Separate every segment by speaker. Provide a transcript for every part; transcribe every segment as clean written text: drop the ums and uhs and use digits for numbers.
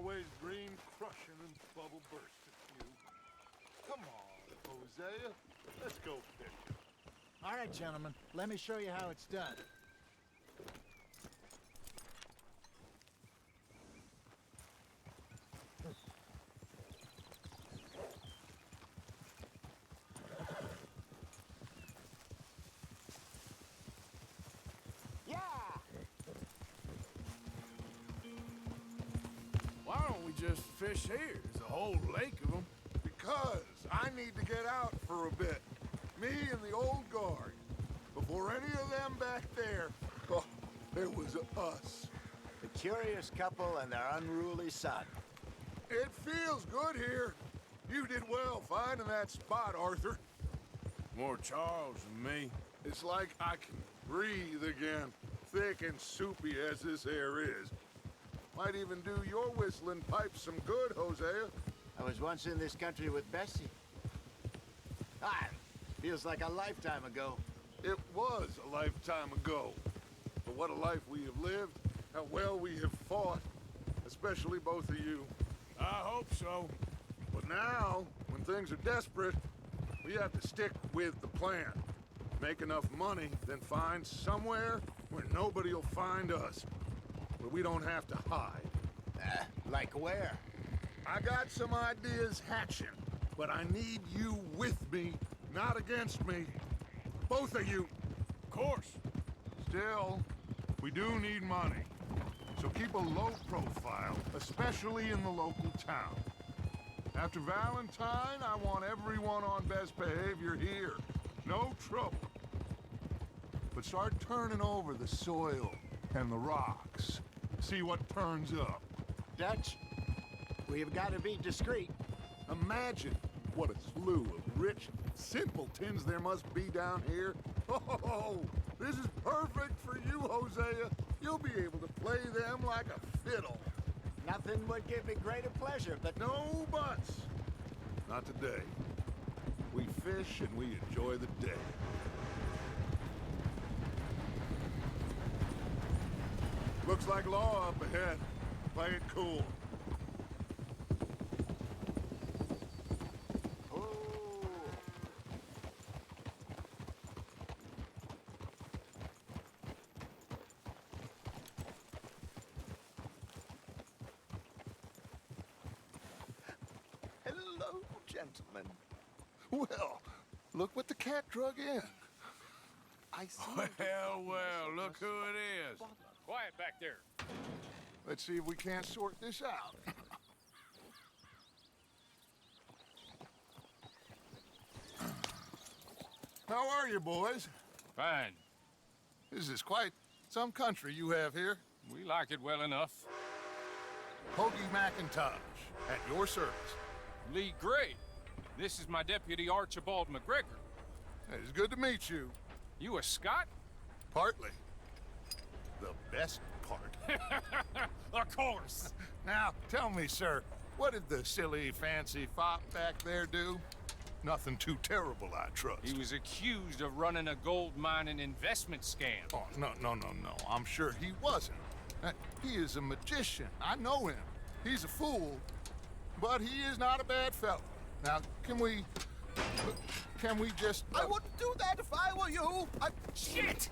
Speaker 1: always dream crushing and bubble bursting you. Come on, Hosea. Let's go fishing.
Speaker 2: All right, gentlemen. Let me show you how it's done.
Speaker 3: Why don't we just fish here? There's a whole lake of them.
Speaker 1: Because I need to get out for a bit. Me and the old guard. Before any of them back there, oh, there was us.
Speaker 2: The curious couple and their unruly son.
Speaker 1: It feels good here. You did well finding that spot, Arthur.
Speaker 3: More Charles than me.
Speaker 1: It's like I can breathe again, thick and soupy as this air is. Might even do your whistling pipes some good, Hosea.
Speaker 2: I was once in this country with Bessie. Feels like a lifetime ago.
Speaker 1: It was a lifetime ago. But what a life we have lived, how well we have fought, especially both of you.
Speaker 3: I hope so.
Speaker 1: But now, when things are desperate, we have to stick with the plan. Make enough money, then find somewhere where nobody will find us. Where we don't have to hide.
Speaker 2: Like where?
Speaker 1: I got some ideas hatching, but I need you with me, not against me. Both of you.
Speaker 3: Of course.
Speaker 1: Still, we do need money. So keep a low profile, especially in the local town. After Valentine, I want everyone on best behavior here. No trouble. But start turning over the soil and the rocks. See what turns up.
Speaker 2: Dutch, we've got to be discreet.
Speaker 1: Imagine what a slew of rich simpletons there must be down here. Oh, this is perfect for you, Hosea. You'll be able to play them like a fiddle.
Speaker 2: Nothing would give me greater pleasure, but...
Speaker 1: No buts. Not today. We fish and we enjoy the day. Looks like law up ahead. Play it cool.
Speaker 4: Hello, gentlemen.
Speaker 1: Well, look what the cat drug in.
Speaker 4: I see.
Speaker 3: Well, look who it is.
Speaker 5: Quiet back there.
Speaker 1: Let's see if we can't sort this out. How are you, boys?
Speaker 5: Fine.
Speaker 1: This is quite some country you have here.
Speaker 5: We like it well enough.
Speaker 1: Hoagie McIntosh, at your service.
Speaker 5: Lee Gray. This is my deputy Archibald McGregor.
Speaker 1: It's good to meet you.
Speaker 5: You a Scot?
Speaker 1: Partly. The best part.
Speaker 5: Of course.
Speaker 1: Now, tell me, sir, what did the silly, fancy fop back there do? Nothing too terrible, I trust.
Speaker 5: He was accused of running a gold mining investment scam.
Speaker 1: Oh, no. I'm sure he wasn't. He is a magician. I know him. He's a fool, but he is not a bad fellow. Now, can we just...
Speaker 4: I wouldn't do that if I were you.
Speaker 5: Shit!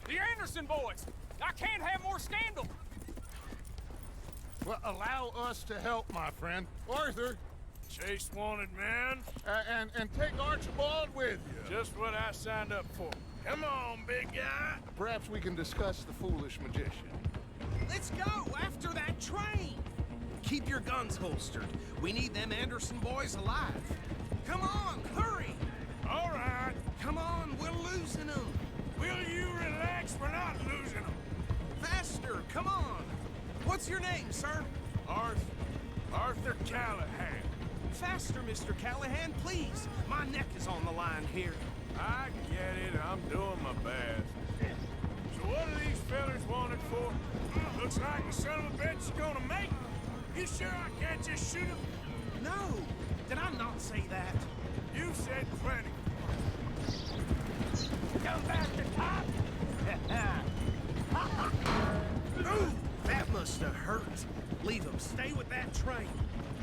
Speaker 5: The Anderson boys! I can't have more scandal!
Speaker 1: Well, allow us to help, my friend. Arthur,
Speaker 3: Chase wanted man.
Speaker 1: and take Archibald with you.
Speaker 3: Just what I signed up for. Come on, big guy.
Speaker 1: Perhaps we can discuss the foolish magician.
Speaker 6: Let's go after that train! Keep your guns holstered. We need them Anderson boys alive. Come on, hurry!
Speaker 3: All right.
Speaker 6: Come on, we're losing them.
Speaker 3: Will you relax? We're not losing them.
Speaker 6: Faster, come on. What's your name, sir?
Speaker 3: Arthur Callahan.
Speaker 6: Faster, Mr. Callahan, please. My neck is on the line here.
Speaker 3: I get it. I'm doing my best. So what are these fellas wanted for? Looks like the son of a bitch is gonna make it. You sure I can't just shoot him?
Speaker 6: No, did I not say that?
Speaker 3: You said plenty.
Speaker 6: Come back to top! Ooh, that must have hurt. Leave him. Stay with that train.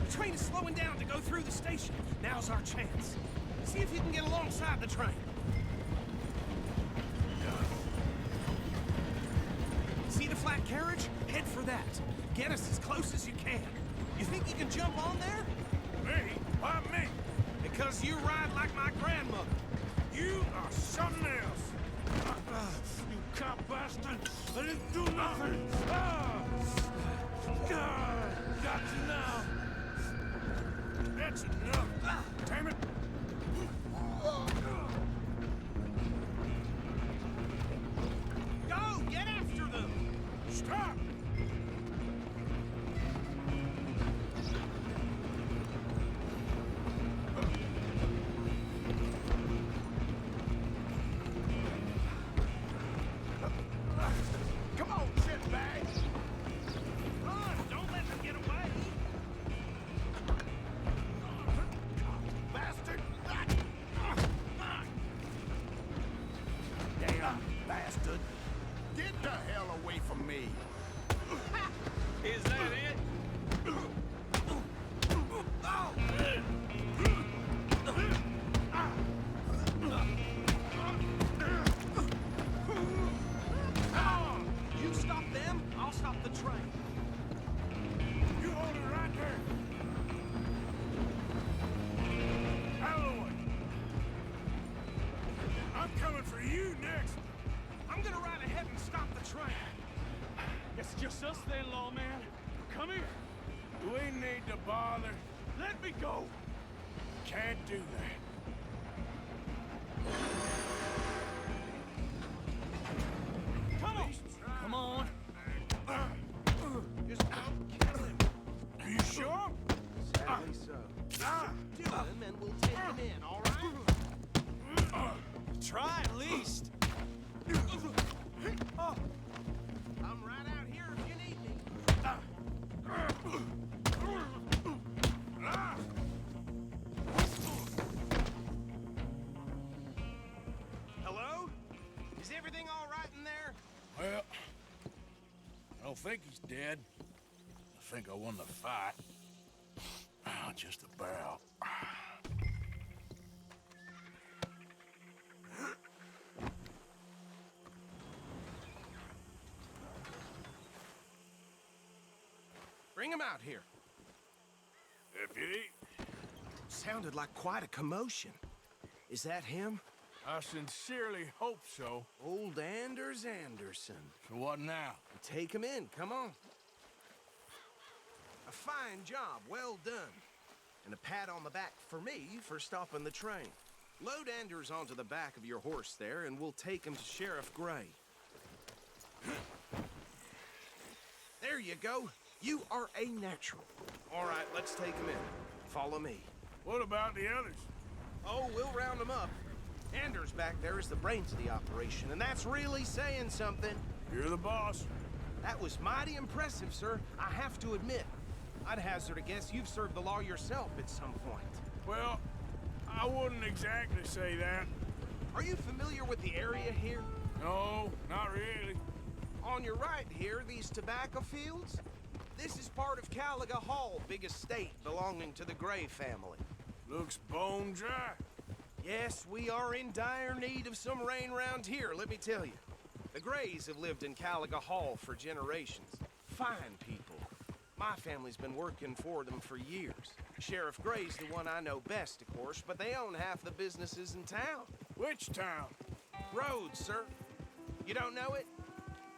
Speaker 6: The train is slowing down to go through the station. Now's our chance. See if you can get alongside the train. See the flat carriage? Head for that. Get us as close as you can. You think you can jump on there?
Speaker 3: Me? Why me?
Speaker 6: Because you ride like my grandmother.
Speaker 3: You are something else. You cop bastard! I didn't do nothing! Got you now! That's enough! Damn it!
Speaker 6: Go! Get after them!
Speaker 3: Stop!
Speaker 2: Come on, shitbag!
Speaker 6: Run! Don't let them get away!
Speaker 2: Bastard! Damn bastard! Get the hell away from me!
Speaker 5: Is that it?
Speaker 6: You stop them, I'll stop the train.
Speaker 3: You hold it right there! Out of the way! I'm coming for you next!
Speaker 6: I'm gonna ride ahead and stop the train.
Speaker 5: It's just us then, lawman. Come here.
Speaker 3: We need to bother.
Speaker 5: Let me go.
Speaker 3: Can't do that.
Speaker 5: Come on. Come on.
Speaker 6: Just don't kill him.
Speaker 3: Are you sure?
Speaker 6: Sadly so. Do him and we'll take him in, all right?
Speaker 5: Try at least.
Speaker 6: I'm right out here if you need me. Hello? Is everything all right in there?
Speaker 3: Well, I don't think he's dead. I think I won the fight. Just about.
Speaker 6: Bring him out here.
Speaker 3: Deputy,
Speaker 6: Sounded like quite a commotion. Is that him?
Speaker 3: I sincerely hope so.
Speaker 6: Old Anders Anderson.
Speaker 3: So what now?
Speaker 6: Take him in, come on. A fine job, well done. And a pat on the back for me for stopping the train. Load Anders onto the back of your horse there, and we'll take him to Sheriff Gray. There you go. You are a natural. All right, let's take him in. Follow me.
Speaker 3: What about the others?
Speaker 6: Oh, we'll round them up. Anders back there is the brains of the operation, and that's really saying something.
Speaker 3: You're the boss.
Speaker 6: That was mighty impressive, sir. I have to admit. I'd hazard a guess you've served the law yourself at some point.
Speaker 3: Well, I wouldn't exactly say that.
Speaker 6: Are you familiar with the area here?
Speaker 3: No, not really.
Speaker 6: On your right here, these tobacco fields? This is part of Caliga Hall, big estate belonging to the Gray family.
Speaker 3: Looks bone dry.
Speaker 6: Yes, we are in dire need of some rain round here, let me tell you. The Grays have lived in Caliga Hall for generations. Fine people. My family's been working for them for years. Sheriff Gray's the one I know best, of course, but they own half the businesses in town.
Speaker 3: Which town?
Speaker 6: Rhode, sir. You don't know it?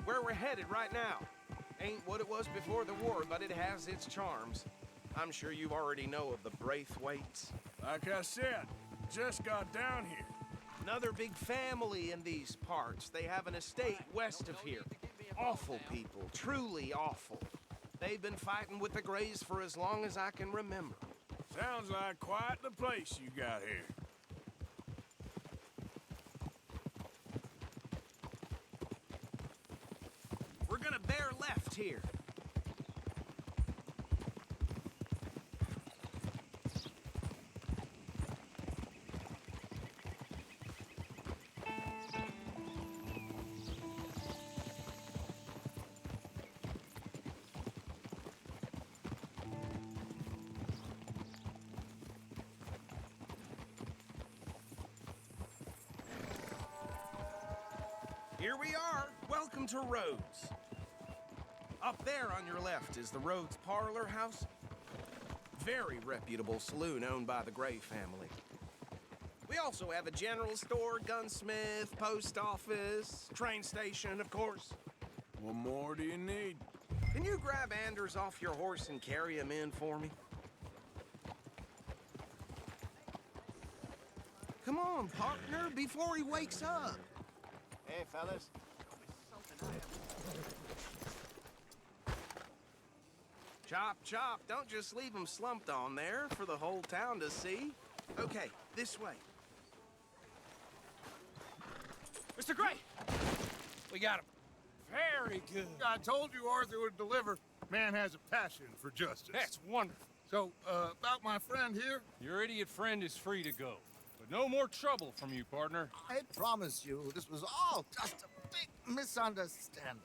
Speaker 6: Where we're headed right now. Ain't what it was before the war, but it has its charms. I'm sure you already know of the Braithwaites.
Speaker 3: Like I said, just got down here.
Speaker 6: Another big family in these parts. They have an estate west of here. Awful people, truly awful. They've been fighting with the Grays for as long as I can remember.
Speaker 3: Sounds like quite the place you got here.
Speaker 6: We're gonna bear left here. here we are. Welcome to Rhodes. Up there on your left is the Rhodes Parlor House. Very reputable saloon owned by the Gray family. We also have a general store, gunsmith, post office, train station, of course.
Speaker 3: What more do you need?
Speaker 6: Can you grab Anders off your horse and carry him in for me? Come on, partner, before he wakes up.
Speaker 2: Hey, fellas.
Speaker 6: Chop, chop. Don't just leave him slumped on there for the whole town to see. Okay, this way.
Speaker 5: Mr. Gray! We got him. Very good.
Speaker 1: I told you Arthur would deliver. Man has a passion for justice.
Speaker 5: That's wonderful.
Speaker 1: So, about my friend here?
Speaker 5: Your idiot friend is free to go. But no more trouble from you, partner.
Speaker 4: I promise you, this was all just a big misunderstanding.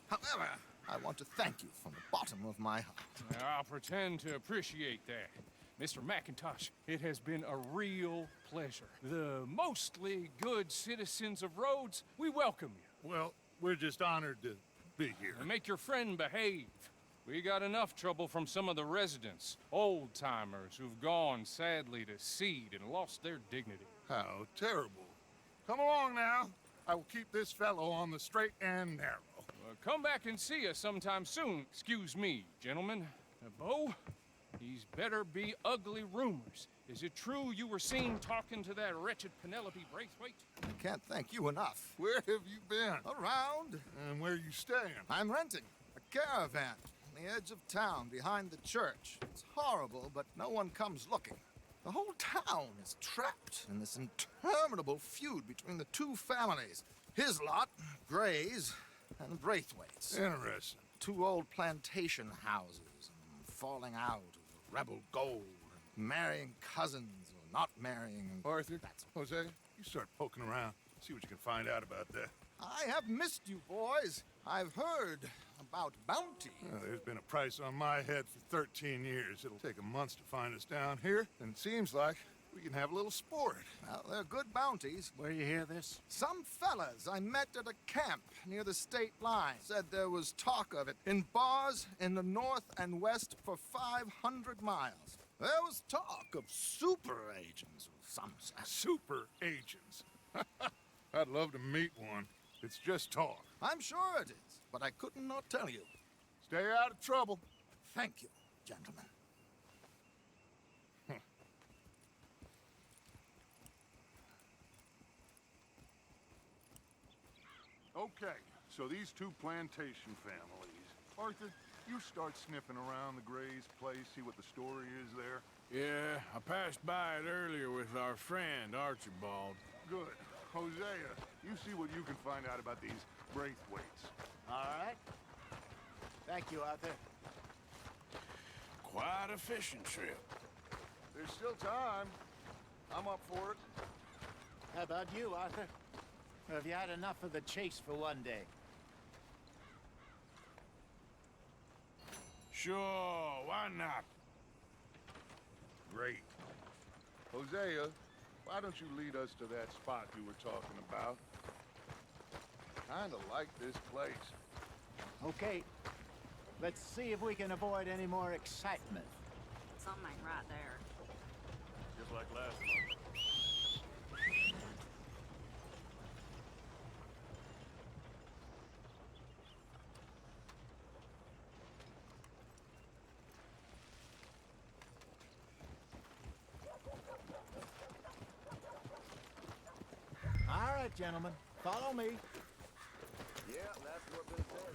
Speaker 4: However, I want to thank you from the bottom of my heart.
Speaker 5: I'll pretend to appreciate that. Mr. McIntosh, it has been a real pleasure. The mostly good citizens of Rhodes, we welcome you.
Speaker 1: Well, we're just honored to be here.
Speaker 5: And make your friend behave. We got enough trouble from some of the residents, old-timers who've gone, sadly, to seed and lost their dignity.
Speaker 1: How terrible. Come along now. I will keep this fellow on the straight and narrow.
Speaker 5: Come back and see us sometime soon. Excuse me, gentlemen. Bo, these better be ugly rumors. Is it true you were seen talking to that wretched Penelope Braithwaite?
Speaker 4: I can't thank you enough.
Speaker 1: Where have you been?
Speaker 4: Around,
Speaker 1: And where are you staying?
Speaker 4: I'm renting a caravan on the edge of town behind the church. It's horrible, but no one comes looking. The whole town is trapped in this interminable feud between the two families. His lot, Gray's, and Braithwaite's.
Speaker 1: Interesting.
Speaker 4: Two old plantation houses, and falling out of rebel gold, and marrying cousins or not marrying. And
Speaker 1: Arthur, Jose, you start poking around. See what you can find out about that.
Speaker 4: I have missed you, boys. I've heard about bounty.
Speaker 1: Well, there's been a price on my head for 13 years. It'll take a month to find us down here, and it seems like we can have a little sport.
Speaker 4: Well, they're good bounties.
Speaker 2: Where you hear this?
Speaker 4: Some fellas I met at a camp near the state line said there was talk of it in bars in the north and west for 500 miles. There was talk of super agents of some sort.
Speaker 1: Super agents. I'd love to meet one. It's just talk.
Speaker 4: I'm sure it is, but I couldn't not tell you.
Speaker 1: Stay out of trouble.
Speaker 4: Thank you, gentlemen.
Speaker 1: Okay, so these two plantation families. Arthur, you start sniffing around the Gray's place, see what the story is there.
Speaker 3: Yeah, I passed by it earlier with our friend, Archibald.
Speaker 1: Good. Hosea, you see what you can find out about these Braithwaites.
Speaker 2: All right. Thank you, Arthur.
Speaker 3: Quite a fishing trip.
Speaker 1: There's still time. I'm up for it.
Speaker 2: How about you, Arthur? Or have you had enough of the chase for one day?
Speaker 3: Sure, why not?
Speaker 1: Great. Hosea, why don't you lead us to that spot you were talking about? Kinda like this place.
Speaker 2: Okay. Let's see if we can avoid any more excitement.
Speaker 7: Something ain't right there.
Speaker 3: Just like last month.
Speaker 2: All right, gentlemen. Follow me.
Speaker 4: Yeah, that's what they said.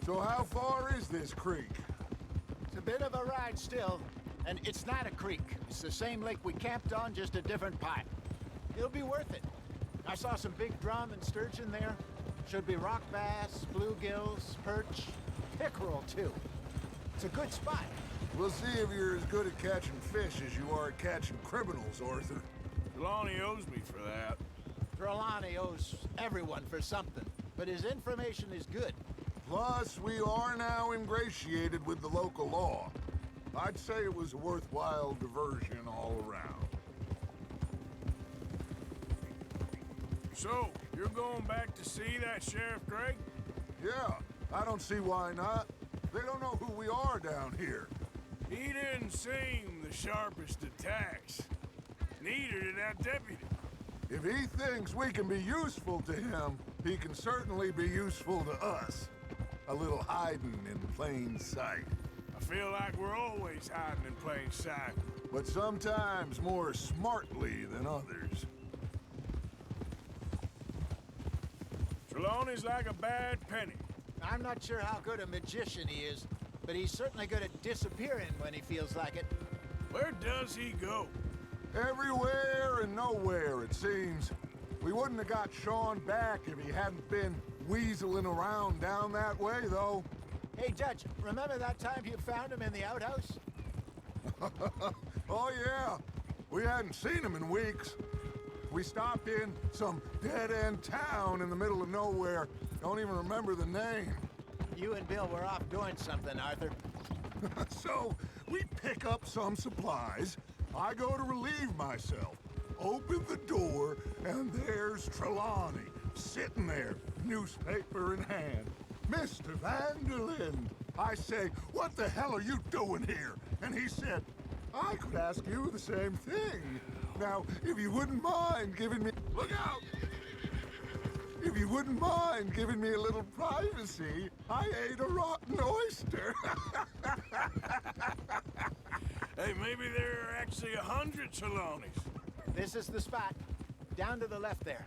Speaker 1: So how far is this creek?
Speaker 2: It's a bit of a ride still, and it's not a creek. It's the same lake we camped on, just a different pipe. It'll be worth it. I saw some big drum and sturgeon there. Should be rock bass, bluegills, perch, pickerel too. It's a good spot.
Speaker 1: We'll see if you're as good at catching fish as you are at catching criminals, Arthur.
Speaker 3: Trelawney owes me for that.
Speaker 2: Trelawney owes everyone for something, but his information is good.
Speaker 1: Plus, we are now ingratiated with the local law. I'd say it was a worthwhile diversion all around.
Speaker 3: So, you're going back to see that Sheriff Gregg?
Speaker 1: Yeah, I don't see why not. They don't know who we are down here.
Speaker 3: He didn't seem the sharpest attacks. Neither did that deputy.
Speaker 1: If he thinks we can be useful to him, he can certainly be useful to us. A little hiding in plain sight.
Speaker 3: I feel like we're always hiding in plain sight.
Speaker 1: But sometimes more smartly than others.
Speaker 3: Trelawney's like a bad penny.
Speaker 2: I'm not sure how good a magician he is, but he's certainly good at disappearing when he feels like it.
Speaker 3: Where does he go?
Speaker 1: Everywhere and nowhere, it seems. We wouldn't have got Sean back if he hadn't been weaseling around down that way, though.
Speaker 2: Hey, Judge, remember that time you found him in the outhouse?
Speaker 1: Oh, yeah. We hadn't seen him in weeks. We stopped in some dead-end town in the middle of nowhere. Don't even remember the name.
Speaker 2: You and Bill were off doing something, Arthur.
Speaker 1: So, we pick up some supplies. I go to relieve myself. Open the door, and there's Trelawney, sitting there, newspaper in hand. Mr. Vanderlyn. I say, what the hell are you doing here? And he said, I could ask you the same thing. Now, if you wouldn't mind giving me... Look out! If you wouldn't mind giving me a little privacy, I ate a rotten oyster.
Speaker 3: Hey, maybe there are actually 100 Trelawneys.
Speaker 2: This is the spot. Down to the left there.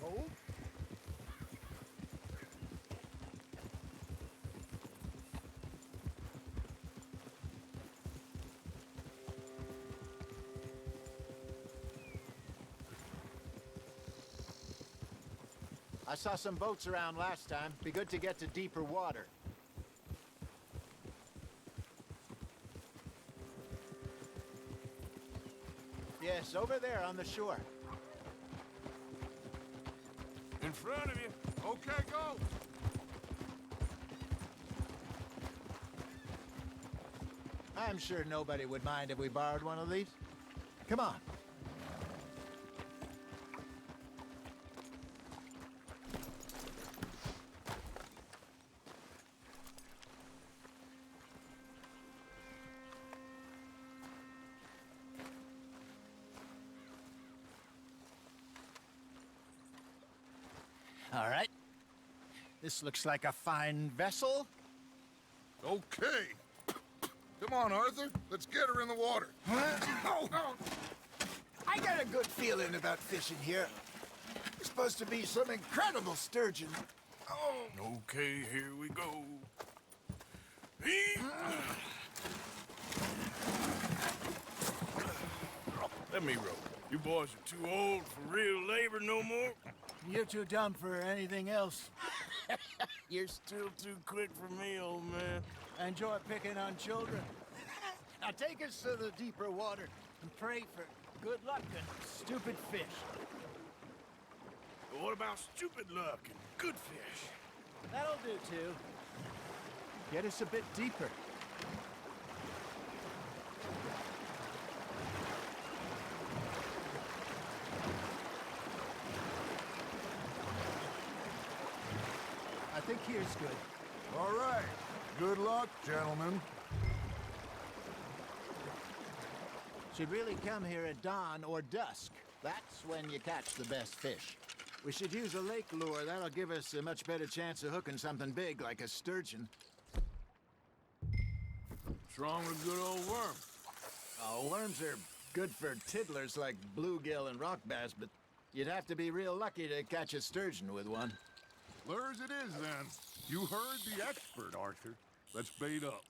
Speaker 2: Hold. I saw some boats around last time. Be good to get to deeper water. Yes, over there on the shore.
Speaker 3: In front of you.
Speaker 1: Okay, go.
Speaker 2: I'm sure nobody would mind if we borrowed one of these. Come on. All right. This looks like a fine vessel.
Speaker 1: Okay. Come on, Arthur. Let's get her in the water.
Speaker 2: Oh, I got a good feeling about fishing here. There's supposed to be some incredible sturgeon. Oh.
Speaker 3: Okay, here we go. Let me row. You boys are too old for real labor no more.
Speaker 2: You're too dumb for anything else.
Speaker 3: You're still too quick for me, old man.
Speaker 2: I enjoy picking on children. Now take us to the deeper water and pray for good luck and stupid fish.
Speaker 3: But what about stupid luck and good fish?
Speaker 2: That'll do, too. Get us a bit deeper. I think here's good.
Speaker 1: All right. Good luck, gentlemen.
Speaker 2: Should really come here at dawn or dusk. That's when you catch the best fish. We should use a lake lure. That'll give us a much better chance of hooking something big like a sturgeon.
Speaker 3: What's wrong with good old worm?
Speaker 2: Oh, worms are good for tiddlers like bluegill and rock bass, but you'd have to be real lucky to catch a sturgeon with one.
Speaker 1: Lures it is, then. You heard the expert, Arthur. Let's bait up.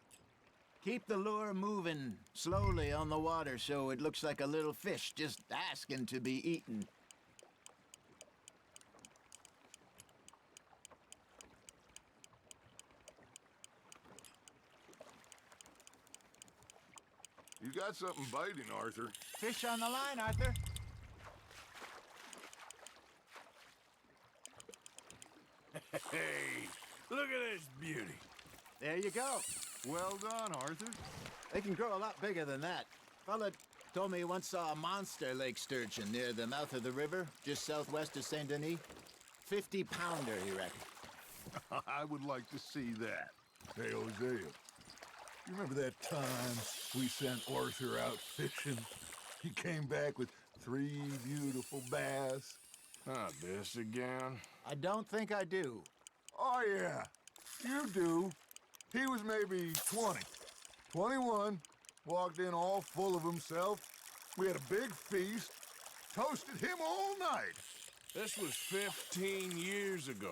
Speaker 2: Keep the lure moving slowly on the water so it looks like a little fish just asking to be eaten.
Speaker 1: You got something biting, Arthur.
Speaker 2: Fish on the line, Arthur.
Speaker 3: at this beauty.
Speaker 2: There you go.
Speaker 1: Well done, Arthur.
Speaker 2: They can grow a lot bigger than that. Fella told me he once saw a monster lake sturgeon near the mouth of the river, just southwest of Saint Denis. 50-pounder, he reckoned.
Speaker 1: I would like to see that.
Speaker 8: Hey, Hosea, you remember that time we sent Arthur out fishing? He came back with 3 beautiful bass.
Speaker 3: Not this again.
Speaker 2: I don't think I do.
Speaker 8: Oh, yeah, you do. He was maybe 20, 21, walked in all full of himself. We had a big feast, toasted him all night.
Speaker 3: This was 15 years ago.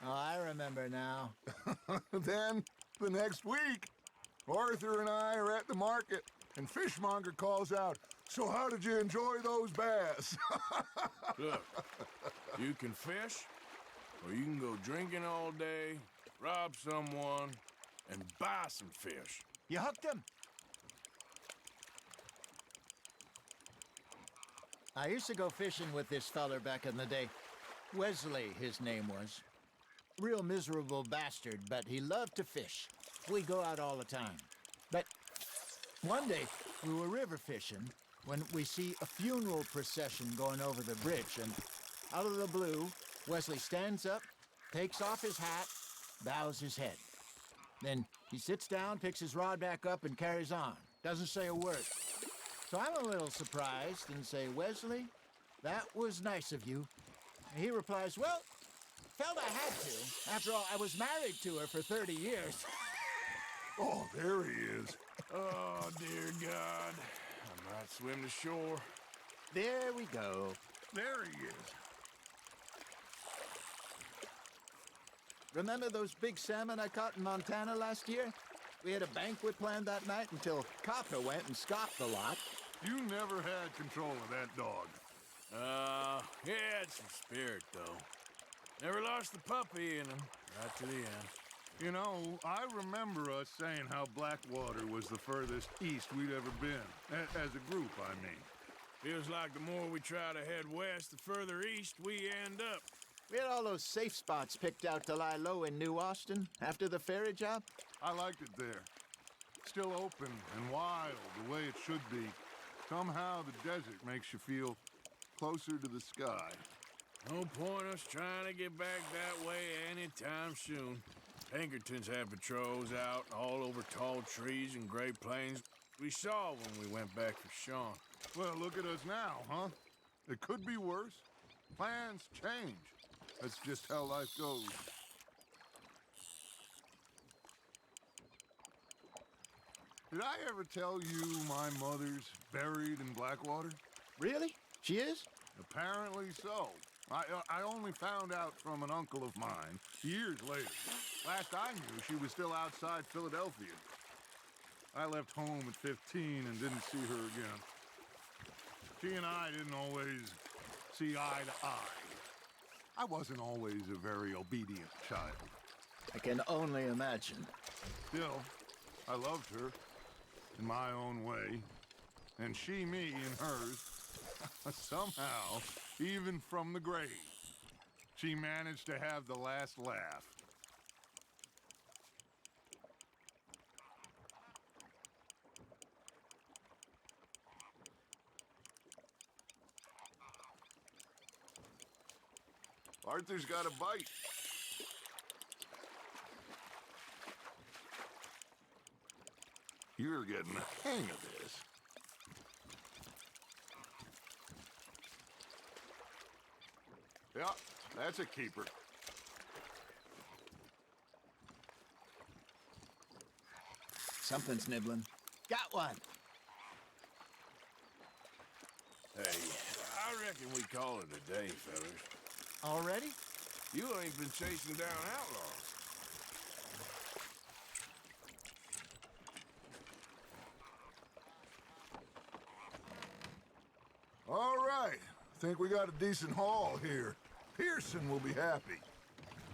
Speaker 2: Oh, I remember now.
Speaker 8: Then, the next week, Arthur and I are at the market, and Fishmonger calls out, "So how did you enjoy those bass?"
Speaker 3: Look, you can fish, or you can go drinking all day, rob someone, and buy some fish.
Speaker 2: You hooked him? I used to go fishing with this feller back in the day. Wesley, his name was. Real miserable bastard, but he loved to fish. We go out all the time. But one day, we were river fishing when we see a funeral procession going over the bridge, and out of the blue, Wesley stands up, takes off his hat, bows his head. Then he sits down, picks his rod back up, and carries on. Doesn't say a word. So I'm a little surprised and say, "Wesley, that was nice of you." And he replies, "Well, felt I had to. After all, I was married to her for 30 years.
Speaker 8: Oh, there he is.
Speaker 3: Oh, dear God. I might swim to shore.
Speaker 2: There we go.
Speaker 8: There he is.
Speaker 2: Remember those big salmon I caught in Montana last year? We had a banquet planned that night until Copper went and scoffed the lot.
Speaker 1: You never had control of that dog.
Speaker 3: He had some spirit, though. Never lost the puppy in him, right to the end.
Speaker 1: You know, I remember us saying how Blackwater was the furthest east we'd ever been. As a group, I mean.
Speaker 3: Feels like the more we try to head west, the further east we end up.
Speaker 2: We had all those safe spots picked out to lie low in New Austin after the ferry job.
Speaker 1: I liked it there. Still open and wild, the way it should be. Somehow the desert makes you feel closer to the sky.
Speaker 3: No point us trying to get back that way anytime soon. Pinkertons had patrols out all over tall trees and Great Plains. We saw when we went back for Sean.
Speaker 1: Well, look at us now, huh? It could be worse. Plans change. That's just how life goes. Did I ever tell you my mother's buried in Blackwater?
Speaker 2: Really? She is?
Speaker 1: Apparently so. I only found out from an uncle of mine years later. Last I knew, she was still outside Philadelphia. I left home at 15 and didn't see her again. She and I didn't always see eye to eye. I wasn't always a very obedient child.
Speaker 2: I can only imagine.
Speaker 1: Still, I loved her in my own way, and she me in hers. Somehow, even from the grave, she managed to have the last laugh. Arthur's got a bite. You're getting the hang of this. Yeah, that's a keeper.
Speaker 2: Something's nibbling. Got one.
Speaker 3: Hey, I reckon we call it a day, fellas.
Speaker 2: Already?
Speaker 3: You ain't been chasing down outlaws.
Speaker 8: All right. Think we got a decent haul here. Pearson will be happy.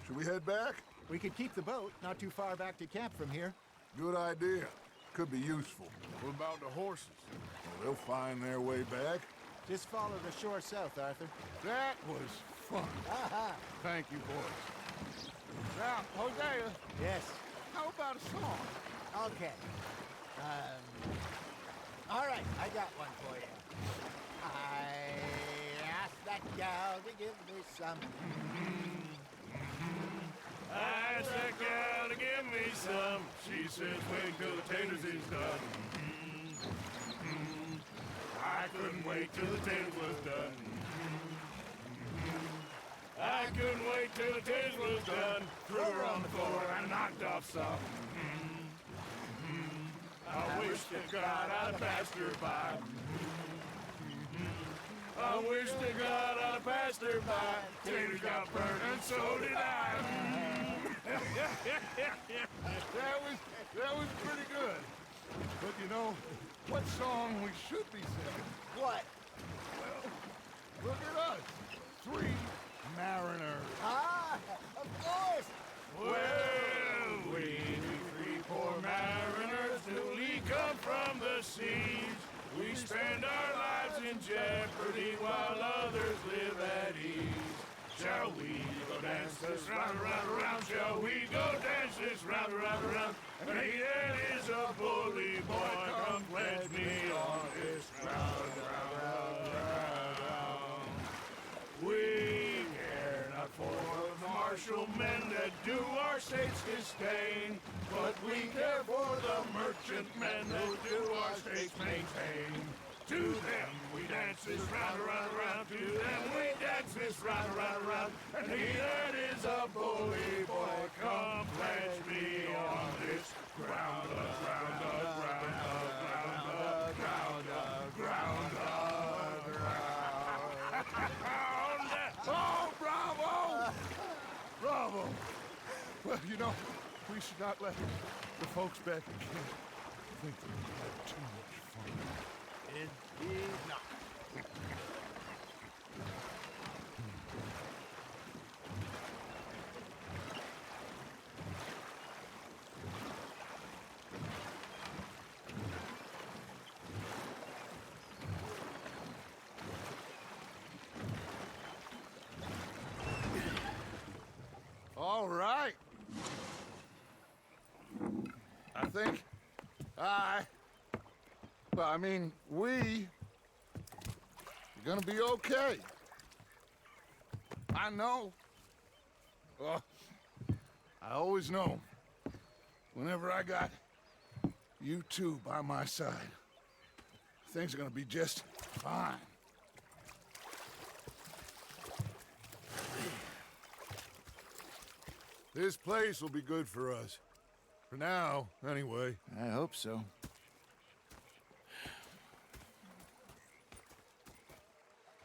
Speaker 8: Should we head back?
Speaker 2: We could keep the boat not too far back to camp from here.
Speaker 8: Good idea. Could be useful.
Speaker 3: What about the horses?
Speaker 8: Well, they'll find their way back.
Speaker 2: Just follow the shore south, Arthur.
Speaker 1: That was fun. Thank you, boys. Now, Hosea,
Speaker 2: Yes.
Speaker 1: how about a song?
Speaker 2: Okay. All right, I got one for you. I asked that gal to give me some.
Speaker 3: I asked that gal to give me some. She says, wait till the taters is done. I couldn't wait till the taters was done. I couldn't wait till the taters was done. Threw her on the floor and knocked off some. I wish to God I'd passed her by. I wish to God I'd passed her by. Taters got burned and so did I.
Speaker 1: That was pretty good. But you know, what song we should be singing?
Speaker 2: What?
Speaker 1: Look at us. 3 mariners.
Speaker 2: Ah, of course.
Speaker 3: Well, we 3 poor mariners newly come from the seas. We spend our lives in jeopardy while others live at ease. Shall we go dance this round, round, round? Shall we go dance this round, round, round? And he that is a bully boy, come pledge me on this round, round, round, round. We care not for the martial men that do our states disdain, but we care for the merchant men who do our states maintain. To them we dance this round, round, round. To them we dance this round, round, round. And he that is a bully boy, come pledge me on this ground up, ground up, ground up, ground up, ground up, ground up, ground up.
Speaker 1: Oh, bravo! Bravo! Well, you know, we should not let the folks back in camp think that we had too much fun.
Speaker 2: Indeed not.
Speaker 1: All right. I think we are gonna be okay. I know. Well, I always know. Whenever I got you two by my side, things are gonna be just fine. This place will be good for us. For now, anyway.
Speaker 2: I hope so.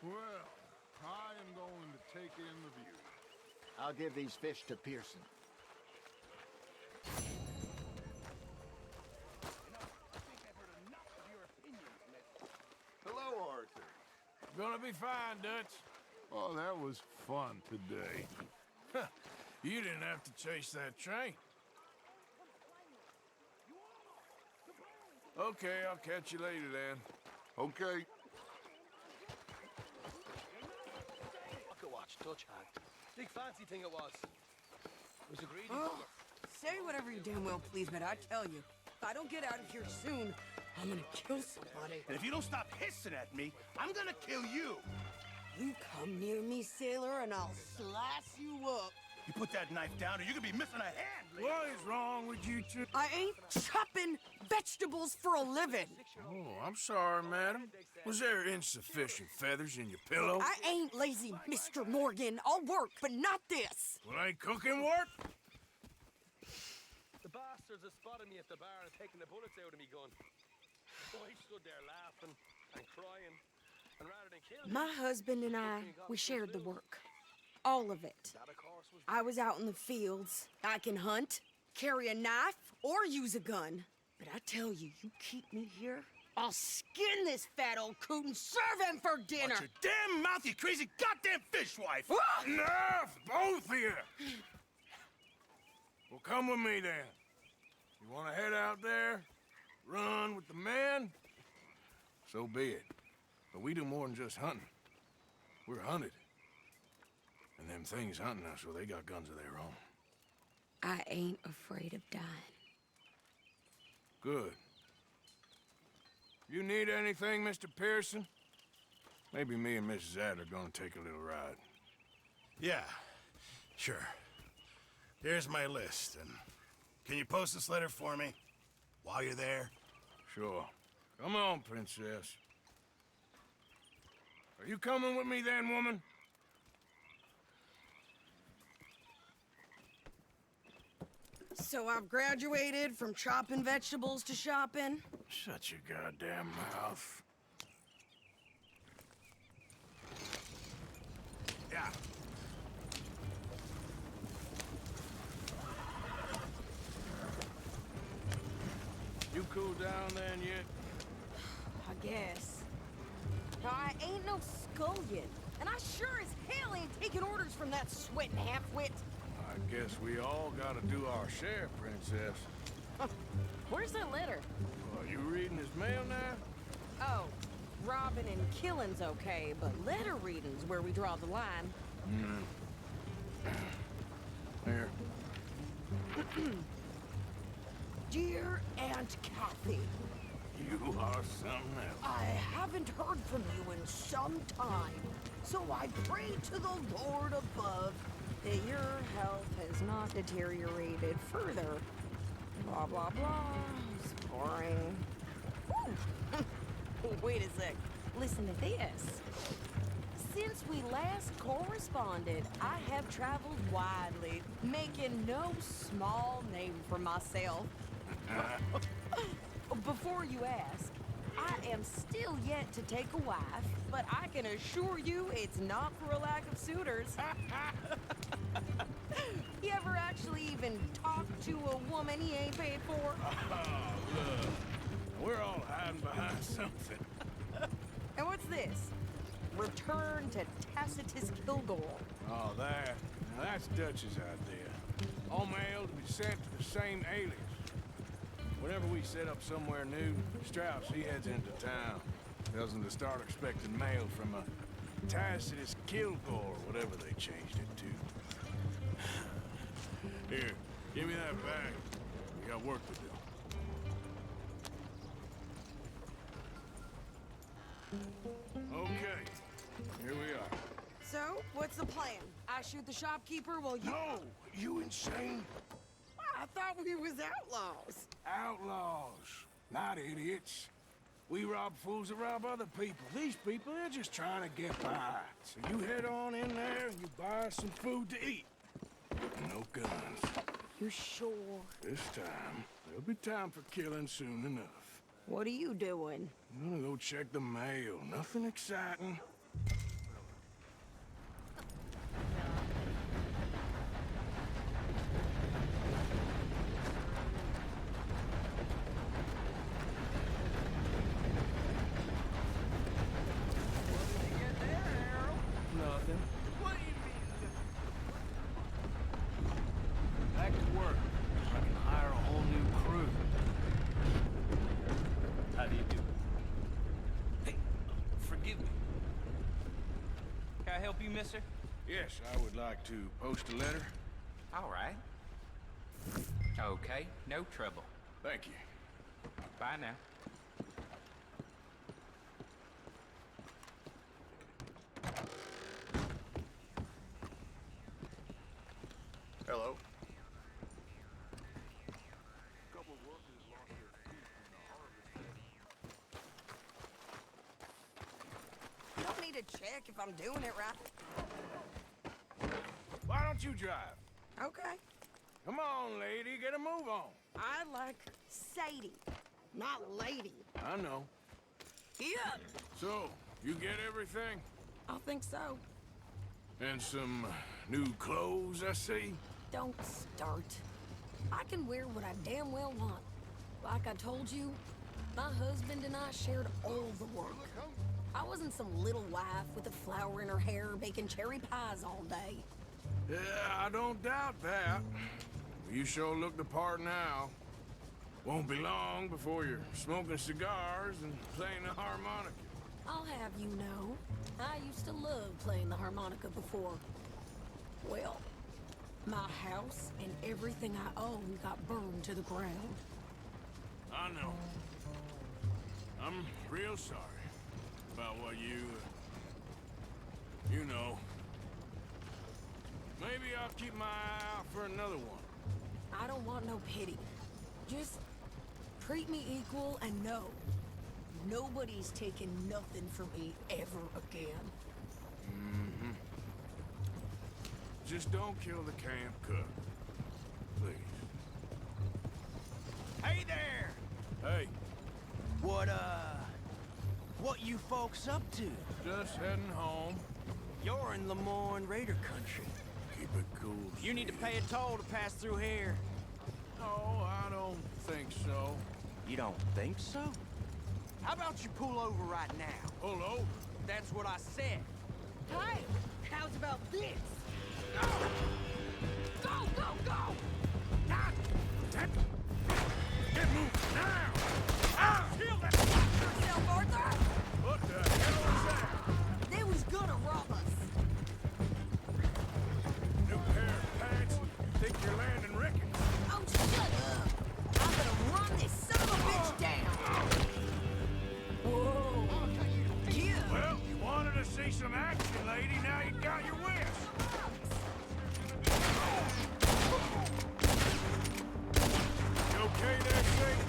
Speaker 1: Well, I am going to take in the view.
Speaker 2: I'll give these fish to Pearson.
Speaker 1: Hello, Arthur.
Speaker 3: Gonna be fine, Dutch.
Speaker 1: Oh, that was fun today.
Speaker 3: You didn't have to chase that train. Okay, I'll catch you later then.
Speaker 1: Okay.
Speaker 9: Watch, Dutch hand. Big fancy thing it was. It was a greedy
Speaker 10: Oh,
Speaker 9: bugger.
Speaker 10: say whatever you damn well please, but I tell you, if I don't get out of here soon, I'm gonna kill somebody.
Speaker 9: And if you don't stop hissing at me, I'm gonna kill you.
Speaker 10: You come near me, sailor, and I'll slice you up.
Speaker 9: You put that knife down or you could be missing a hand.
Speaker 3: What is wrong with you two?
Speaker 10: I ain't chopping vegetables for a living.
Speaker 3: Oh, I'm sorry, madam. Was there insufficient feathers in your pillow?
Speaker 10: I ain't lazy, Mr. Morgan. I'll work, but not this.
Speaker 3: Well, ain't cooking work?
Speaker 9: The bastards have spotted me at the bar and taken the bullets out of me gun. So I stood there laughing and crying. And rather than kill me,
Speaker 10: My husband and I, we shared the work. All of it.
Speaker 9: that of course was
Speaker 10: I was out in the fields. I can hunt, carry a knife, or use a gun. But I tell you, you keep me here, I'll skin this fat old coot and serve him for dinner.
Speaker 9: Watch your damn mouth, you crazy goddamn fishwife!
Speaker 10: Ah!
Speaker 3: Enough, both of you! Well, come with me then. You want to head out there, run with the men? So be it. But we do more than just hunting. We're hunted. And them things hunting us, well, they got guns of their own.
Speaker 10: I ain't afraid of dying.
Speaker 3: Good. You need anything, Mr. Pearson? Maybe me and Mrs. Adler are gonna take a little ride.
Speaker 11: Yeah, sure. Here's my list, and can you post this letter for me while you're there?
Speaker 3: Sure. Come on, Princess. Are you coming with me then, woman?
Speaker 10: So I've graduated from chopping vegetables to shopping?
Speaker 3: Shut your goddamn mouth.
Speaker 11: Yeah.
Speaker 3: You cool down then yet?
Speaker 10: I guess. Now, I ain't no scullion, and I sure as hell ain't taking orders from that sweating half-wit.
Speaker 3: I guess we all gotta do our share, Princess.
Speaker 10: Where's that letter?
Speaker 3: Are you reading his mail now?
Speaker 10: Oh, robbing and killing's okay, but letter reading's where we draw the line.
Speaker 3: Here.
Speaker 10: Dear Aunt Kathy,
Speaker 3: You are something else.
Speaker 10: I haven't heard from you in some time, so I pray to the Lord above that your health has not deteriorated further. Blah, blah, blah. It's boring. Wait a sec. Listen to this. Since we last corresponded, I have traveled widely, making no small name for myself. Before you ask, I am still yet to take a wife, but I can assure you it's not for a lack of suitors. You ever actually even talk to a woman he ain't paid for?
Speaker 3: Oh, look. We're all hiding behind something.
Speaker 10: And what's this? Return to Tacitus Kilgore.
Speaker 3: Oh, that. Now that's Dutch's idea. All mail to be sent to the same alias. Whenever we set up somewhere new, Strauss, he heads into town. Tells them to start expecting mail from a Tacitus Kilgore, whatever they changed it to. Here, give me that bag. We got work to do. Okay, here we are.
Speaker 10: So, what's the plan? I shoot the shopkeeper while you...
Speaker 3: No! You insane?
Speaker 10: I thought we was outlaws.
Speaker 3: Outlaws, not idiots. We rob fools that rob other people. These people, they're just trying to get by. So you head on in there and you buy some food to eat. No guns.
Speaker 10: You sure?
Speaker 3: This time, there'll be time for killing soon enough.
Speaker 10: What are you doing?
Speaker 3: I'm gonna go check the mail. Nothing exciting. Nothing.
Speaker 9: What do you mean?
Speaker 12: Back to work. I can hire a whole new crew. How do you do?
Speaker 9: Hey, forgive me. Can I help you, mister?
Speaker 3: Yes, I would like to post a letter.
Speaker 13: All right. Okay, no trouble.
Speaker 3: Thank you.
Speaker 13: Bye now.
Speaker 4: Hello.
Speaker 10: You don't need to check if I'm doing it right.
Speaker 3: Why don't you drive?
Speaker 10: Okay.
Speaker 3: Come on, lady, get a move on.
Speaker 10: I like Sadie, not lady.
Speaker 3: I know.
Speaker 10: Yeah.
Speaker 3: So, you get everything?
Speaker 10: I think so.
Speaker 3: And some new clothes, I see?
Speaker 10: Don't start. I can wear what I damn well want. Like I told you, my husband and I shared all the work. I wasn't some little wife with a flower in her hair baking cherry pies all day.
Speaker 3: Yeah, I don't doubt that. You sure look the part now. Won't be long before you're smoking cigars and playing the harmonica.
Speaker 10: I'll have you know, I used to love playing the harmonica before. Well, My house and everything I own got burned to the ground.
Speaker 3: I know. I'm real sorry about what you know. Maybe I'll keep my eye out for another one.
Speaker 10: I don't want no pity. Just treat me equal and know nobody's taking nothing from me ever again.
Speaker 3: Mm-hmm. Just don't kill the camp cook. Please.
Speaker 6: Hey there!
Speaker 3: Hey,
Speaker 6: What you folks up to?
Speaker 3: just heading home.
Speaker 6: You're in Lemoyne Raider country.
Speaker 3: Keep it cool.
Speaker 6: You need to
Speaker 3: Steve.
Speaker 6: pay a toll to pass through here.
Speaker 3: No, I don't think so.
Speaker 6: You don't think so? How about you pull over right now?
Speaker 3: Pull over.
Speaker 6: That's what I said.
Speaker 10: Hey, how's about this? Go! Go, go, go!
Speaker 3: God! Get moving now! Ah! Kill that!
Speaker 10: Yourself, Arthur!
Speaker 3: What the hell was that?
Speaker 10: They was gonna rob us.
Speaker 3: New pair of pants? Think you're landing wreckage?
Speaker 10: Oh, shut up! I'm gonna run this son of a bitch down! Whoa! Yeah!
Speaker 3: Well, you wanted to see some action, lady. Now you got your wish. You okay there, Sadie?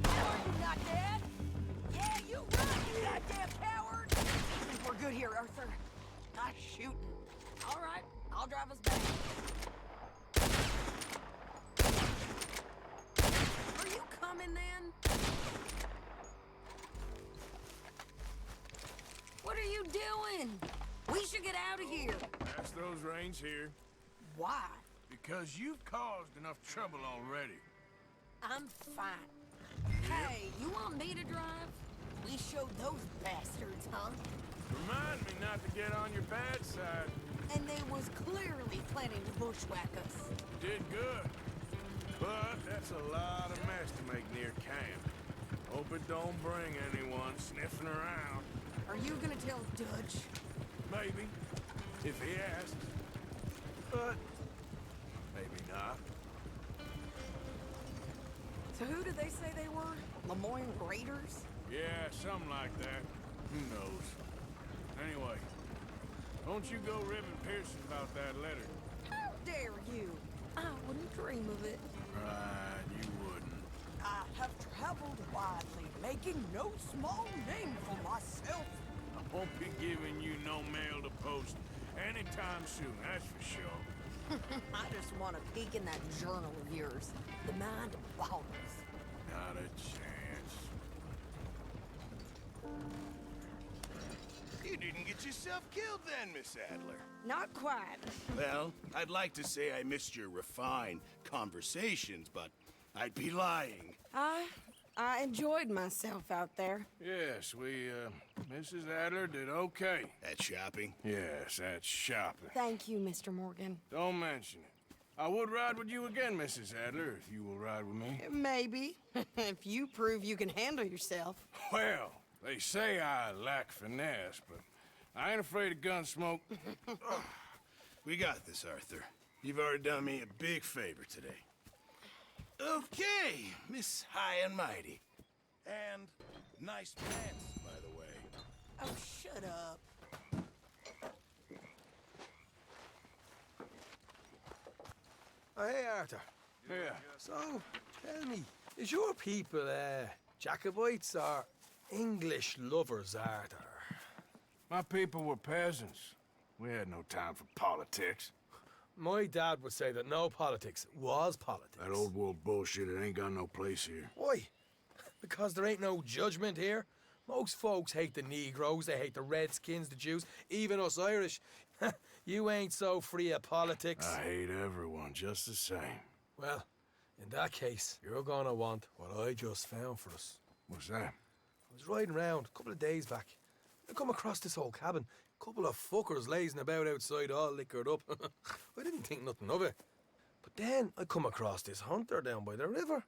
Speaker 10: You not dead? Yeah, you run, you goddamn coward! I think we're good here, Arthur. Not shooting. All right, I'll drive us back. Are you coming then? What are you doing? We should get out of here.
Speaker 3: Pass those reins here.
Speaker 10: Why?
Speaker 3: Because you've caused enough trouble already.
Speaker 10: I'm fine. Hey, you want me to drive? We showed those bastards, huh?
Speaker 3: Remind me not to get on your bad side.
Speaker 10: And they was clearly planning to bushwhack us.
Speaker 3: Did good. But that's a lot of mess to make near camp. Hope it don't bring anyone sniffing around.
Speaker 10: Are you gonna tell Dutch?
Speaker 3: Maybe. If he asks. But maybe not.
Speaker 10: So who did they say they were? Lemoyne Raiders?
Speaker 3: Yeah, something like that. Who knows? Anyway, don't you go ribbing Pearson about that letter.
Speaker 10: How dare you? I wouldn't dream of it.
Speaker 3: Right, you wouldn't.
Speaker 10: I have traveled widely, making no small name for myself.
Speaker 3: I won't be giving you no mail to post anytime soon, that's for sure.
Speaker 10: I just want to peek in that journal of yours. The mind boggles.
Speaker 3: Not a chance.
Speaker 11: You didn't get yourself killed then, Miss Adler.
Speaker 10: Not quite.
Speaker 11: Well, I'd like to say I missed your refined conversations, but I'd be lying.
Speaker 10: I enjoyed myself out there.
Speaker 3: Yes, Mrs. Adler did okay.
Speaker 11: At shopping?
Speaker 3: Yes, that's shopping.
Speaker 10: Thank you, Mr. Morgan.
Speaker 3: Don't mention it. I would ride with you again, Mrs. Adler, if you will ride with me.
Speaker 10: Maybe. If you prove you can handle yourself.
Speaker 3: Well, they say I lack finesse, but I ain't afraid of gun smoke.
Speaker 11: We got this, Arthur. You've already done me a big favor today. Okay, Miss High and Mighty. And nice pants, by the way.
Speaker 10: Oh, shut up.
Speaker 14: Oh, hey, Arthur.
Speaker 3: Yeah.
Speaker 14: So, tell me, is your people, Jacobites or English lovers, Arthur?
Speaker 3: My people were peasants. We had no time for politics.
Speaker 14: My dad would say that no politics was politics.
Speaker 3: That old world bullshit, it ain't got no place here.
Speaker 14: Why? Because there ain't no judgment here. Most folks hate the Negroes, they hate the Redskins, the Jews, even us Irish. You ain't so free of politics.
Speaker 3: I hate everyone just the same.
Speaker 14: Well, in that case, you're gonna want what I just found for us.
Speaker 3: What's that?
Speaker 14: I was riding around a couple of days back. I come across this old cabin. Couple of fuckers lazing about outside all liquored up. I didn't think nothing of it. But then I come across this hunter down by the river.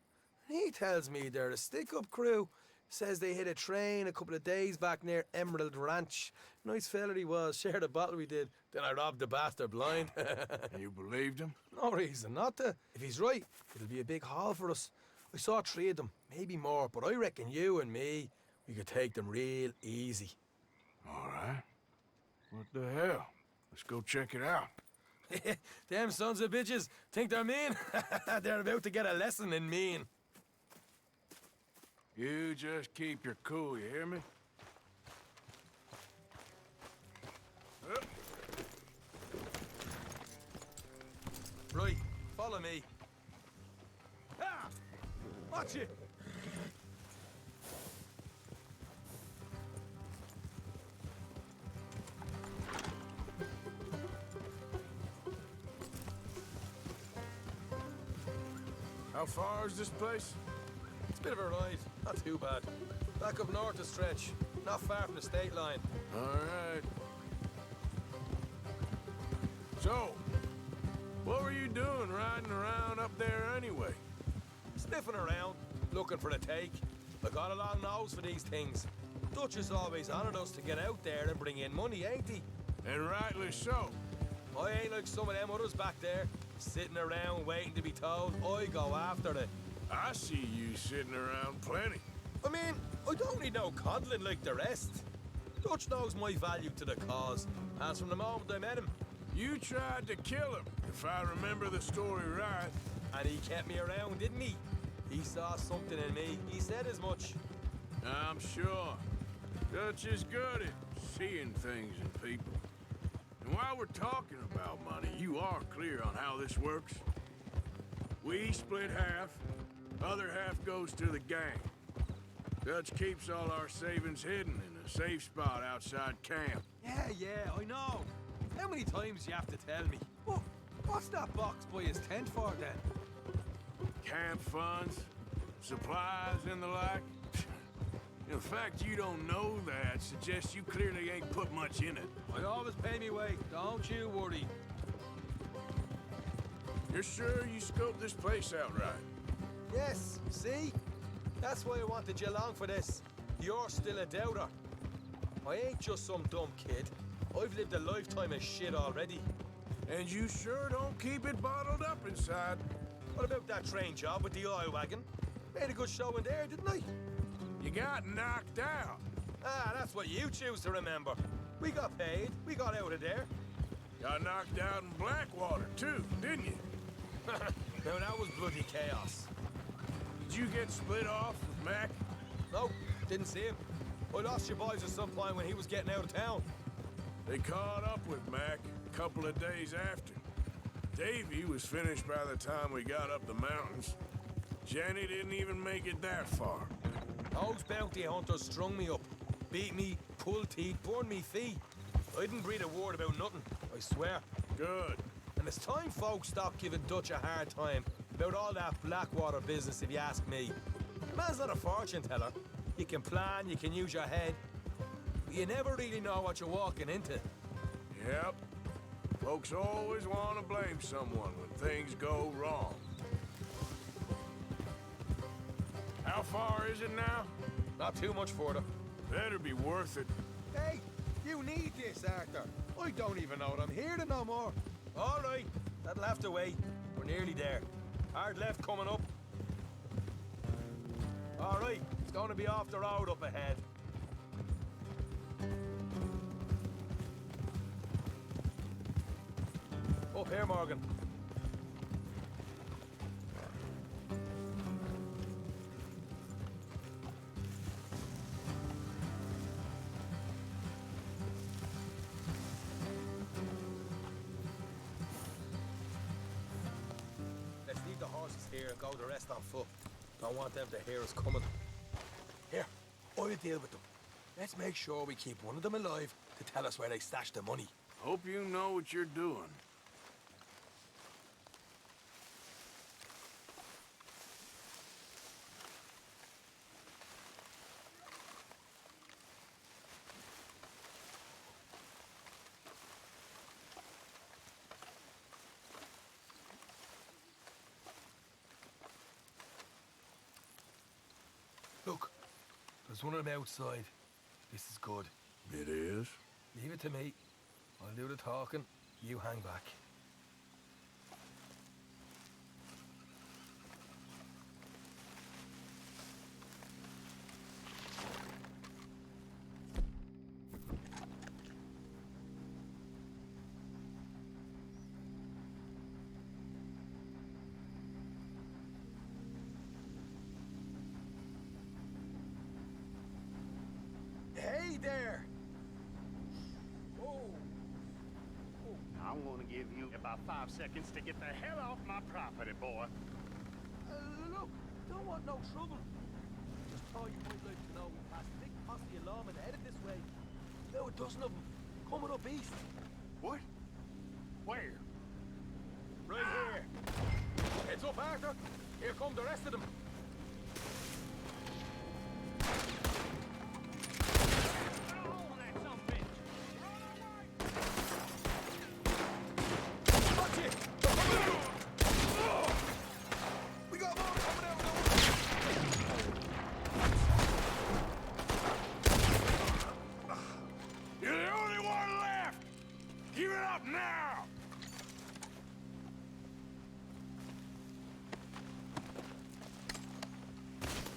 Speaker 14: And he tells me they're a stick-up crew Says they hit a train a couple of days back near Emerald Ranch. Nice fella he was, shared a bottle we did. Then I robbed the bastard blind.
Speaker 3: You believed him?
Speaker 14: No reason not to. If he's right, it'll be a big haul for us. I saw 3 of them, maybe more, but I reckon you and me, we could take them real easy.
Speaker 3: All right. What the hell? Let's go check it out.
Speaker 14: Them sons of bitches think they're mean. They're about to get a lesson in mean.
Speaker 3: You just keep your cool, you hear me?
Speaker 14: Right, follow me. Ah! Watch it!
Speaker 3: How far is this place?
Speaker 14: It's a bit of a ride, not too bad. Back up north a stretch, not far from the state line.
Speaker 3: All right. So, what were you doing riding around up there anyway?
Speaker 14: Sniffing around, looking for the take. I got a long nose for these things. Dutch has always honoured us to get out there and bring in money, ain't he?
Speaker 3: And rightly so.
Speaker 14: I ain't like some of them others back there, sitting around waiting to be told. I go after it.
Speaker 3: I see you sitting around plenty.
Speaker 14: I mean, I don't need no coddling like the rest. Dutch knows my value to the cause, as from the moment I met him.
Speaker 3: You tried to kill him, if I remember the story right.
Speaker 14: And he kept me around, didn't he? He saw something in me. He said as much.
Speaker 3: I'm sure. Dutch is good at seeing things in people. And while we're talking about money, you are clear on how this works? We split half, other half goes to the gang. Dutch keeps all our savings hidden in a safe spot outside camp.
Speaker 14: Yeah, I know. How many times you have to tell me? What's that box by his tent for, then?
Speaker 3: Camp funds, supplies, and the like. The fact you don't know that suggests you clearly ain't put much in it.
Speaker 14: I always pay me way, don't you worry.
Speaker 3: You're sure you scoped this place out right?
Speaker 14: Yes, see? That's why I wanted you along for this. You're still a doubter. I ain't just some dumb kid. I've lived a lifetime of shit already.
Speaker 3: And you sure don't keep it bottled up inside.
Speaker 14: What about that train job with the oil wagon? Made a good show in there, didn't I?
Speaker 3: You got knocked out.
Speaker 14: Ah, that's what you choose to remember. We got paid. We got out of there.
Speaker 3: Got knocked out in Blackwater, too, didn't you?
Speaker 14: Now, that was bloody chaos.
Speaker 3: Did you get split off with Mac?
Speaker 14: No, didn't see him. I lost your boys at some point when he was getting out of town.
Speaker 3: They caught up with Mac a couple of days after. Davy was finished by the time we got up the mountains. Jenny didn't even make it that far.
Speaker 14: Those bounty hunters strung me up, beat me, pulled teeth, burned me feet. I didn't breathe a word about nothing, I swear.
Speaker 3: Good.
Speaker 14: And it's time folks stopped giving Dutch a hard time about all that Blackwater business, if you ask me. The man's not a fortune teller. You can plan, you can use your head, but you never really know what you're walking into.
Speaker 3: Yep. Folks always want to blame someone when things go wrong. How far is it now?
Speaker 14: Not too much further.
Speaker 3: Better be worth it.
Speaker 14: Hey, you need this, Arthur. I don't even know that I'm here to no more. All right, that'll have to wait. We're nearly there. Hard left coming up. All right, it's going to be off the road up ahead. Up here, Morgan. Let's leave the horses here and go the rest on foot. Don't want them to hear us coming. Here, I'll deal with them. Let's make sure we keep one of them alive to tell us where they stashed the money.
Speaker 3: Hope you know what you're doing.
Speaker 14: Look, There's one of them outside. This is good.
Speaker 3: It is?
Speaker 14: Leave it to me. I'll do the talking. You hang back. Hey there!
Speaker 15: I'm gonna give you about 5 seconds to get the hell off my property, boy.
Speaker 14: Look, don't want no trouble. Just thought you might like to know we passed a big posse of lawmen headed this way. About a dozen of them, coming up east.
Speaker 15: What? Where?
Speaker 14: Right here. Heads up, Arthur. Here come the rest of them.
Speaker 3: You're the only one left! Give it up now!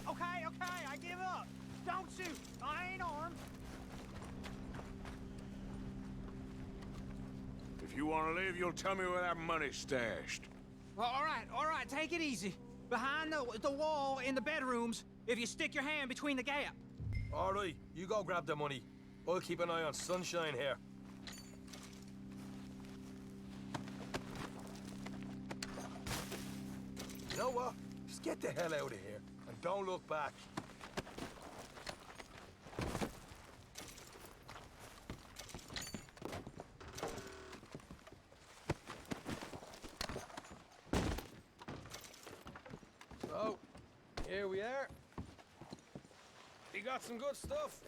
Speaker 16: Okay, I give up. Don't shoot. I ain't armed.
Speaker 3: If you want to leave, you'll tell me where that money's stashed.
Speaker 16: Well, all right, take it easy. Behind the wall in the bedrooms, if you stick your hand between the gap.
Speaker 14: All right, you go grab the money. I'll keep an eye on Sunshine here. You know what? Just get the hell out of here and don't look back. So, here we are. You got some good stuff.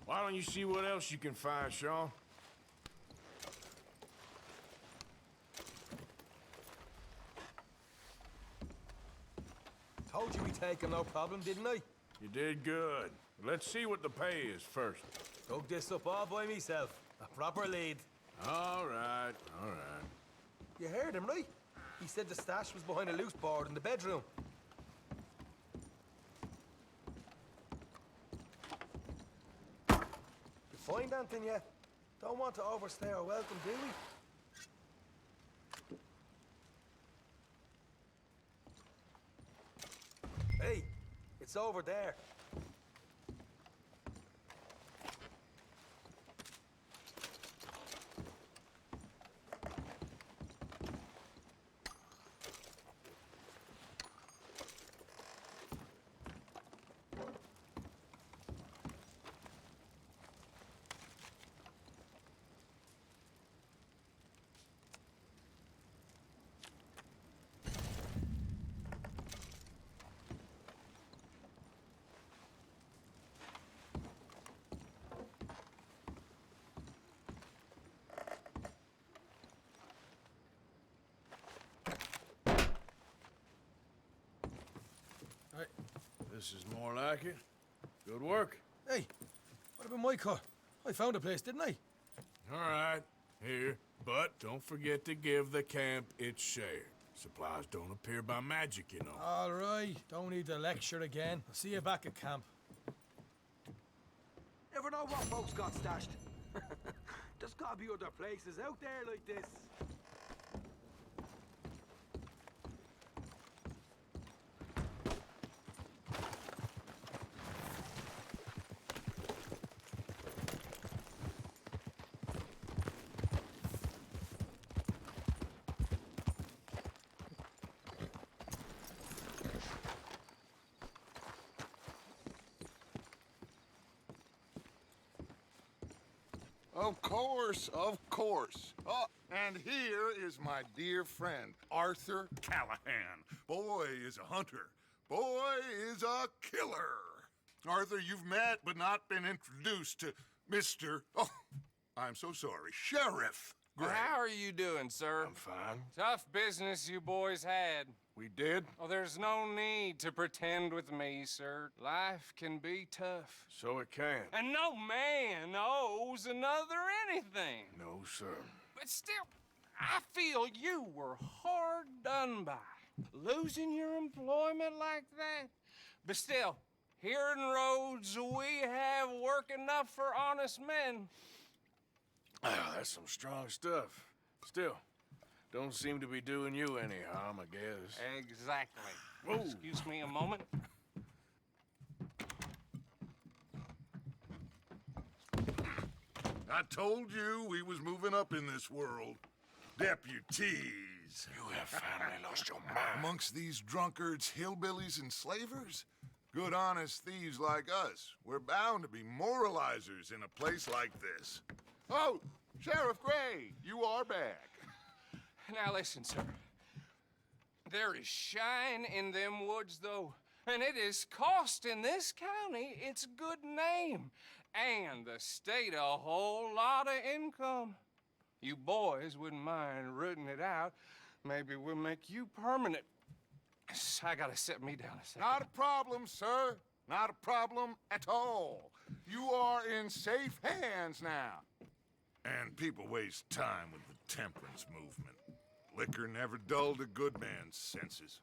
Speaker 3: Why don't you see what else you can find, Sean?
Speaker 14: Told you we'd take him, no problem, didn't I?
Speaker 3: You did good. Let's see what the pay is first.
Speaker 14: Dug this up all by myself. A proper lead.
Speaker 3: All right, all right.
Speaker 14: You heard him, right? He said the stash was behind a loose board in the bedroom. You find anything yet? Don't want to overstay our welcome, do we? Hey, it's over there.
Speaker 3: This is more like it. Good work.
Speaker 14: Hey, what about my cut? I found a place, didn't I?
Speaker 3: All right, here. But don't forget to give the camp its share. Supplies don't appear by magic, you know.
Speaker 14: All right, don't need to lecture again. I'll see you back at camp.
Speaker 17: Never know what folks got stashed. There's gotta be other places out there like this.
Speaker 1: Of course, of course. Oh, and here is my dear friend, Arthur Callahan. Boy is a hunter. Boy is a killer. Arthur, you've met but not been introduced to Mr. Oh, I'm so sorry, Sheriff Great.
Speaker 5: How are you doing, sir?
Speaker 3: I'm fine.
Speaker 5: Tough business you boys had.
Speaker 3: We did?
Speaker 5: Oh, there's no need to pretend with me, sir. Life can be tough.
Speaker 3: So it can.
Speaker 5: And no man owes another anything.
Speaker 3: No, sir.
Speaker 5: But still, I feel you were hard done by. Losing your employment like that. But still, here in Rhodes, we have work enough for honest men.
Speaker 3: Ah, that's some strong stuff. Still, don't seem to be doing you any harm, I guess.
Speaker 5: Exactly.
Speaker 3: Whoa.
Speaker 5: Excuse me a moment.
Speaker 1: I told you we was moving up in this world. Deputies.
Speaker 3: You have finally lost your mind.
Speaker 1: Amongst these drunkards, hillbillies, and slavers? Good, honest thieves like us. We're bound to be moralizers in a place like this. Oh, Sheriff Gray, you are back.
Speaker 5: Now listen, sir. There is shine in them woods, though, and it is costing this county its good name and the state a whole lot of income. You boys wouldn't mind rooting it out. Maybe we'll make you permanent. I gotta sit me down a second.
Speaker 1: Not a problem, sir. Not a problem at all. You are in safe hands now. And people waste time with the temperance movement. Liquor never dulled a good man's senses.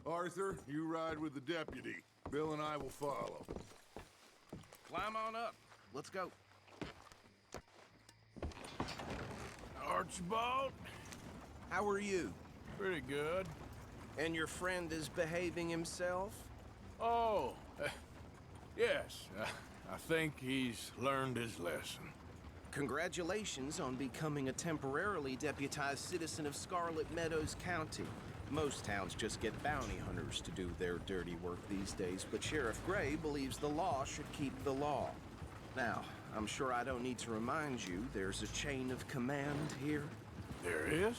Speaker 1: Arthur, you ride with the deputy. Bill and I will follow.
Speaker 6: Climb on up. Let's go.
Speaker 3: Archibald?
Speaker 6: How are you?
Speaker 3: Pretty good.
Speaker 6: And your friend is behaving himself?
Speaker 3: Oh, yes. I think he's learned his lesson.
Speaker 6: Congratulations on becoming a temporarily deputized citizen of Scarlet Meadows County. Most towns just get bounty hunters to do their dirty work these days, but Sheriff Gray believes the law should keep the law. Now, I'm sure I don't need to remind you there's a chain of command here.
Speaker 3: There is?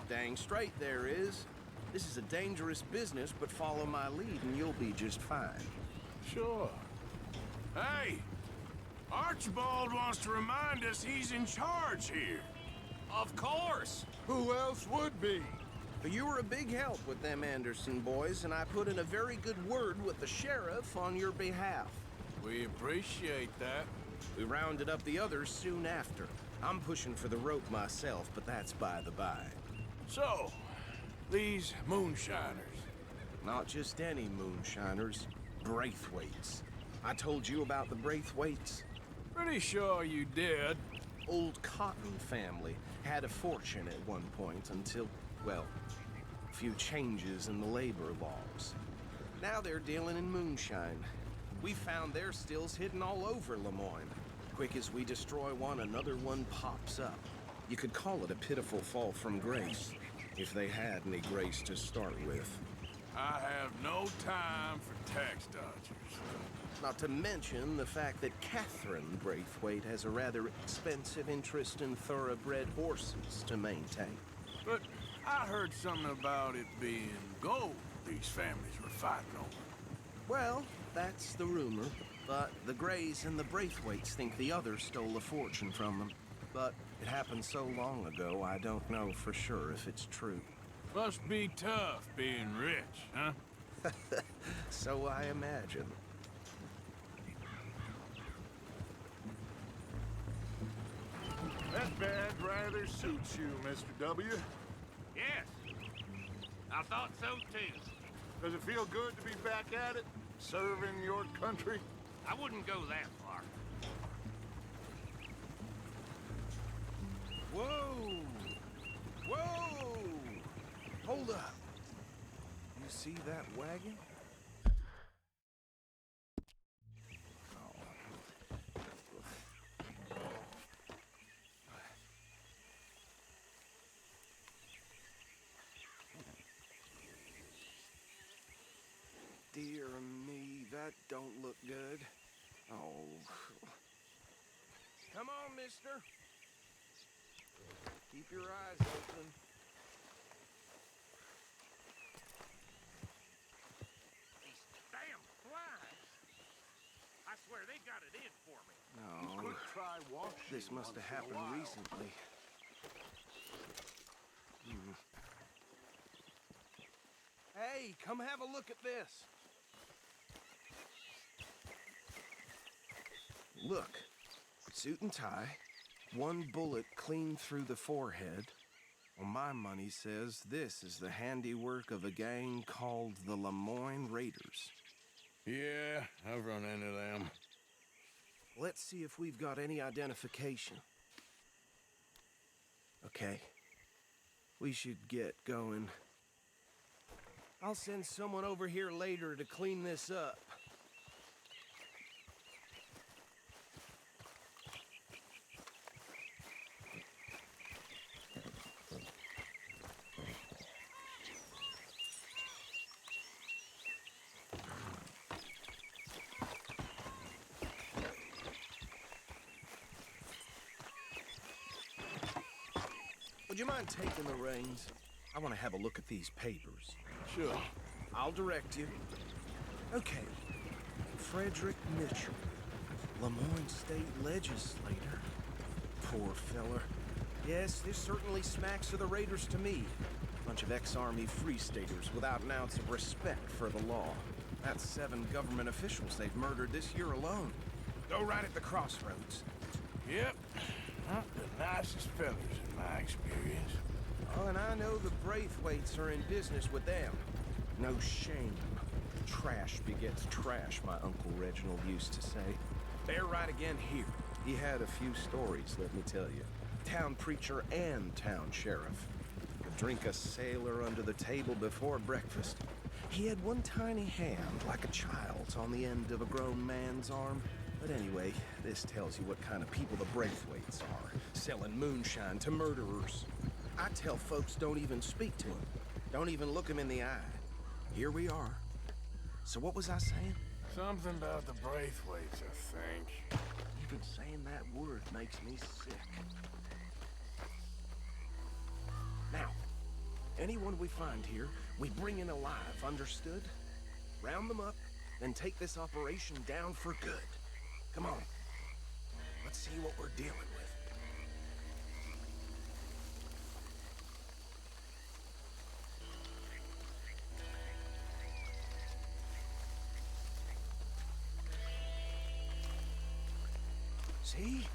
Speaker 6: Dang straight there is. This is a dangerous business, but follow my lead and you'll be just fine.
Speaker 3: Sure. Hey! Archibald wants to remind us he's in charge here.
Speaker 5: Of course.
Speaker 1: Who else would be?
Speaker 6: You were a big help with them Anderson boys, and I put in a very good word with the sheriff on your behalf.
Speaker 3: We appreciate that.
Speaker 6: We rounded up the others soon after. I'm pushing for the rope myself, but that's by the by.
Speaker 3: So, these moonshiners.
Speaker 6: Not just any moonshiners, Braithwaites. I told you about the Braithwaites?
Speaker 3: Pretty sure you did.
Speaker 6: Old Cotton family had a fortune at one point until, well, a few changes in the labor laws. Now they're dealing in moonshine. We found their stills hidden all over Lemoyne. Quick as we destroy one, another one pops up. You could call it a pitiful fall from grace, if they had any grace to start with.
Speaker 3: I have no time for tax dodgers.
Speaker 6: Not to mention the fact that Catherine Braithwaite has a rather expensive interest in thoroughbred horses to maintain.
Speaker 3: But I heard something about it being gold these families were fighting over.
Speaker 6: Well, that's the rumor. But the Grays and the Braithwaites think the others stole a fortune from them. But it happened so long ago, I don't know for sure if it's true.
Speaker 3: Must be tough being rich, huh?
Speaker 6: So I imagine.
Speaker 1: That badge rather suits you, Mr. W.
Speaker 15: Yes, I thought so too.
Speaker 1: Does it feel good to be back at it, serving your country?
Speaker 15: I wouldn't go that far.
Speaker 6: Whoa! Whoa! Hold up. You see that wagon? Dear me, that don't look good. Oh. Come on, mister. Keep your eyes open.
Speaker 15: These damn flies. I swear they got it in for me.
Speaker 6: No. This must have happened recently. Hey, come have a look at this. Look, suit and tie, one bullet clean through the forehead. Well, my money says this is the handiwork of a gang called the Lemoyne Raiders.
Speaker 3: Yeah, I've run into them.
Speaker 6: Let's see if we've got any identification. Okay. We should get going. I'll send someone over here later to clean this up. Would you mind taking the reins? I want to have a look at these papers.
Speaker 3: Sure.
Speaker 6: I'll direct you. Okay. Frederick Mitchell, Lemoyne State Legislator. Poor feller. Yes, this certainly smacks of the Raiders to me. Bunch of ex-Army Free Staters without an ounce of respect for the law. That's 7 government officials they've murdered this year alone. Go right at the crossroads.
Speaker 3: Yep. Not the nicest fellas in my experience.
Speaker 6: Oh, and I know the Braithwaites are in business with them. No shame. Trash begets trash, my Uncle Reginald used to say. They're right again here. He had a few stories, let me tell you. Town preacher and town sheriff. Could drink a sailor under the table before breakfast. He had one tiny hand, like a child's, on the end of a grown man's arm. But anyway, this tells you what kind of people the Braithwaites are, selling moonshine to murderers. I tell folks don't even speak to him. Don't even look him in the eye. Here we are. So what was I saying?
Speaker 3: Something about the Braithwaites, I think.
Speaker 6: Even saying that word makes me sick. Now, anyone we find here, we bring in alive, understood? Round them up, then take this operation down for good. Come on. Let's see what we're dealing with. See?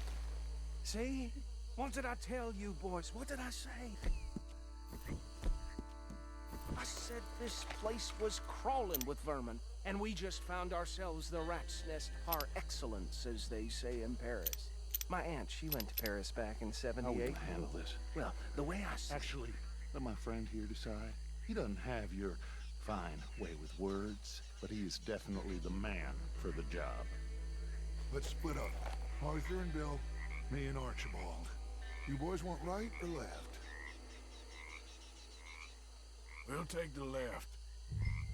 Speaker 6: See? What did I tell you, boys? What did I say? I said this place was crawling with vermin, and we just found ourselves the rat's nest par excellence, as they say in Paris. My aunt, she went to Paris back in '78.
Speaker 18: How are we gonna handle this?
Speaker 6: Well, the way I see
Speaker 18: Actually, let my friend here decide. He doesn't have your fine way with words, but he is definitely the man for the job.
Speaker 8: Let's split up. Arthur and Bill, me and Archibald. You boys want right or left?
Speaker 3: We'll take the left.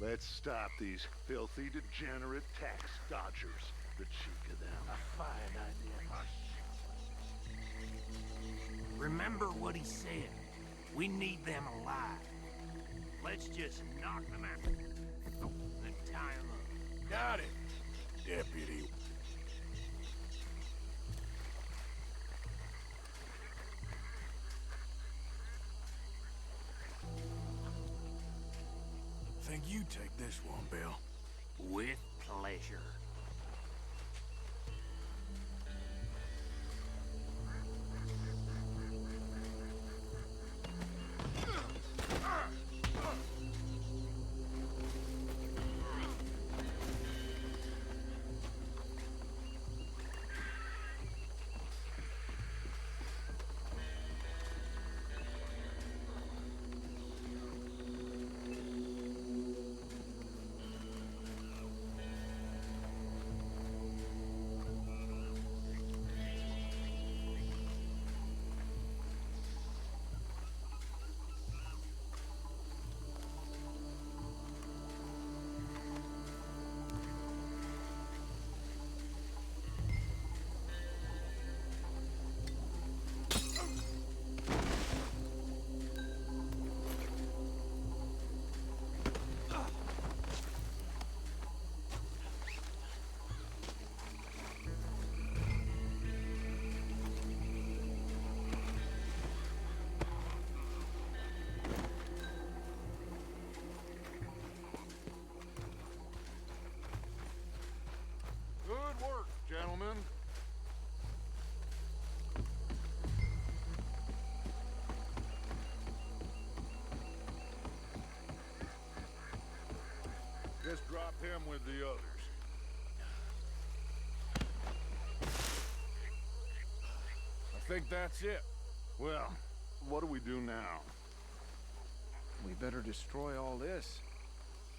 Speaker 18: Let's stop these filthy, degenerate tax dodgers. The cheek of them.
Speaker 12: A fine idea. Remember what he said. We need them alive. Let's just knock them out. Oh, then tie them up.
Speaker 3: Got it, Deputy. Think you take this one, Bill.
Speaker 12: With pleasure.
Speaker 1: just drop him with the others.
Speaker 5: I think that's it.
Speaker 1: Well, what do we do now?
Speaker 6: We better destroy all this.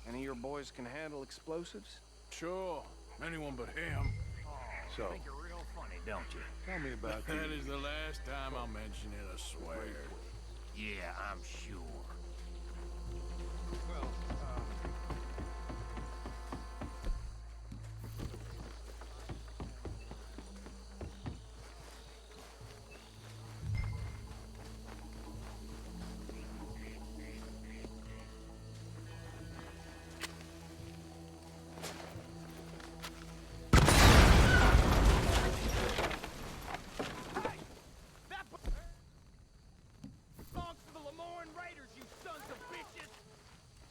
Speaker 6: Any of your boys can handle explosives?
Speaker 5: Sure. Anyone but him.
Speaker 1: So,
Speaker 12: Think you're real funny, don't you?
Speaker 1: tell me about
Speaker 5: That
Speaker 1: these.
Speaker 5: is the last time I'll mention it, I swear.
Speaker 12: Yeah, I'm sure.
Speaker 1: Well,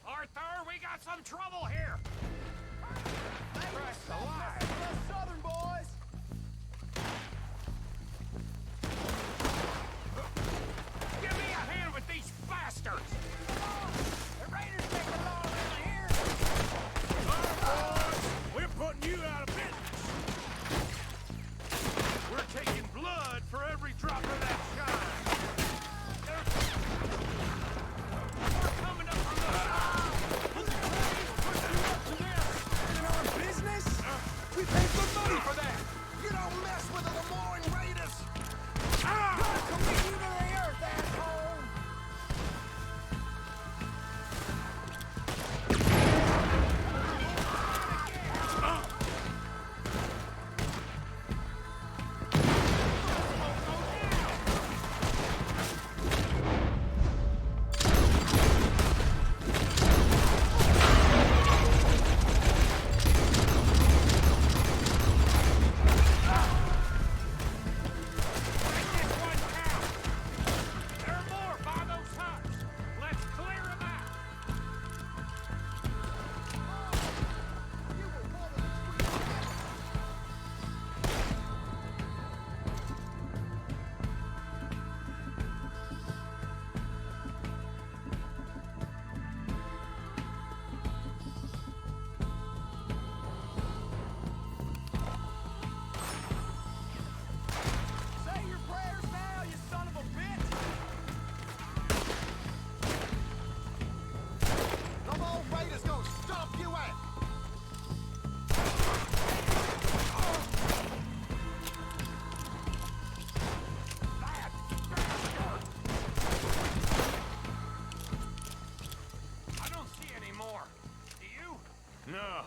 Speaker 12: Arthur, we got some trouble here!
Speaker 6: Christ alive!
Speaker 17: Southern boys!
Speaker 12: Give me a hand with these bastards!
Speaker 17: The Raiders take the law around here!
Speaker 3: Boys, we're putting you out of business. We're taking blood for every drop of that shine. We're coming up from the side.
Speaker 17: In our business? We pay good money for that! You don't mess with the Lemoyne Raiders! Gonna commit you to the earth, asshole!
Speaker 12: There are more by those huts! Let's clear them out!
Speaker 17: Say your prayers now, you son of a bitch! Them old Raiders gonna stomp you out!
Speaker 12: I don't see any more. Do you?
Speaker 3: No,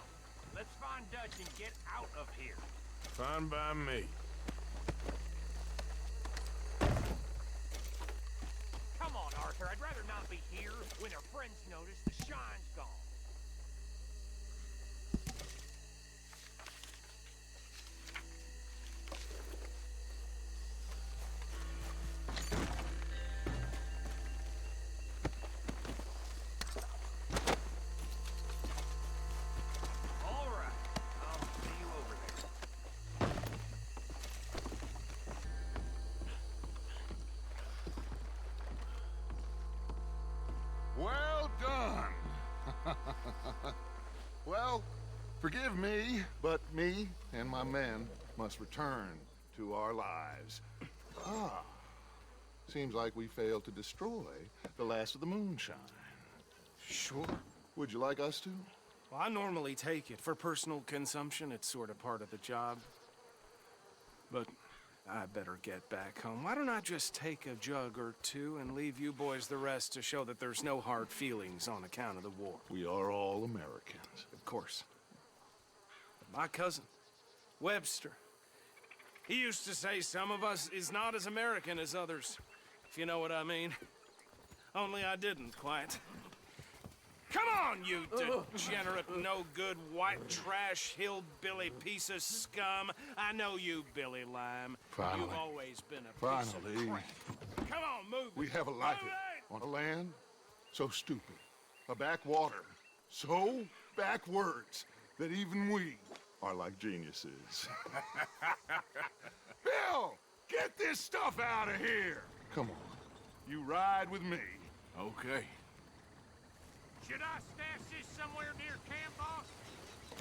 Speaker 12: Let's find Dutch and get out of here.
Speaker 3: fine by me.
Speaker 12: Come on, Arthur. I'd rather not be here when our friends notice the shine's gone. All right. I'll see you over there.
Speaker 1: well done. Well, forgive me, but me and my men must return to our lives. Ah, seems like we failed to destroy the last of the moonshine.
Speaker 6: Sure.
Speaker 1: Would you like us to?
Speaker 6: Well, I normally take it for personal consumption. It's sort of part of the job. But I better get back home. Why don't I just take a jug or two and leave you boys the rest to show that there's no hard feelings on account of the war?
Speaker 1: We are all Americans.
Speaker 6: Of course. But my cousin, Webster, he used to say some of us is not as American as others, if you know what I mean. Only I didn't quite. Come on, you degenerate, no-good, white trash, hillbilly piece of scum. I know you, Billy Lime.
Speaker 1: Finally.
Speaker 6: You've always been a piece of
Speaker 1: Finally.
Speaker 6: crap. Come on, move
Speaker 1: We
Speaker 6: it.
Speaker 1: have a life
Speaker 6: Move it!
Speaker 1: on a land so stupid, a backwater so backwards that even we are like geniuses. Bill, get this stuff out of here. Come on, you ride with me.
Speaker 3: Okay. Should I stash this somewhere near camp, boss?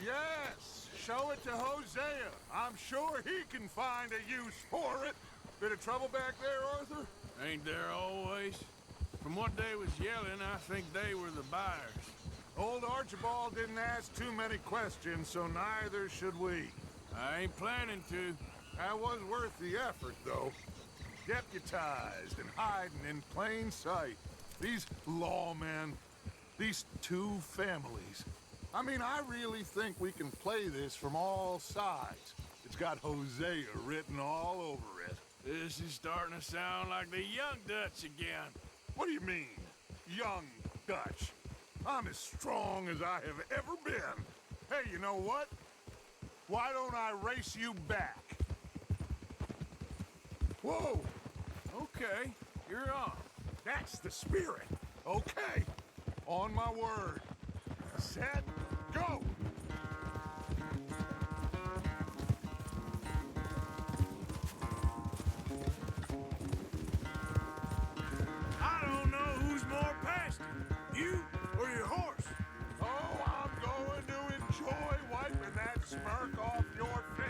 Speaker 1: Yes, show it to Hosea. I'm sure he can find a use for it. Bit of trouble back there, Arthur?
Speaker 3: Ain't there always? From what they was yelling, I think they were the buyers.
Speaker 1: Old Archibald didn't ask too many questions, so neither should we.
Speaker 3: I ain't planning to.
Speaker 1: That was worth the effort, though. Deputized and hiding in plain sight. These lawmen, these two families. I mean, I really think we can play this from all sides. It's got Hosea written all over it.
Speaker 3: This is starting to sound like the Young Dutch again.
Speaker 1: What do you mean, Young Dutch? I'm as strong as I have ever been. Hey, you know what? Why don't I race you back? Whoa!
Speaker 3: Okay, you're on.
Speaker 1: That's the spirit. Okay, on my word. Set, go!
Speaker 3: I don't know who's more pasty, you or your horse.
Speaker 1: Oh, I'm going to enjoy wiping that smirk off your face.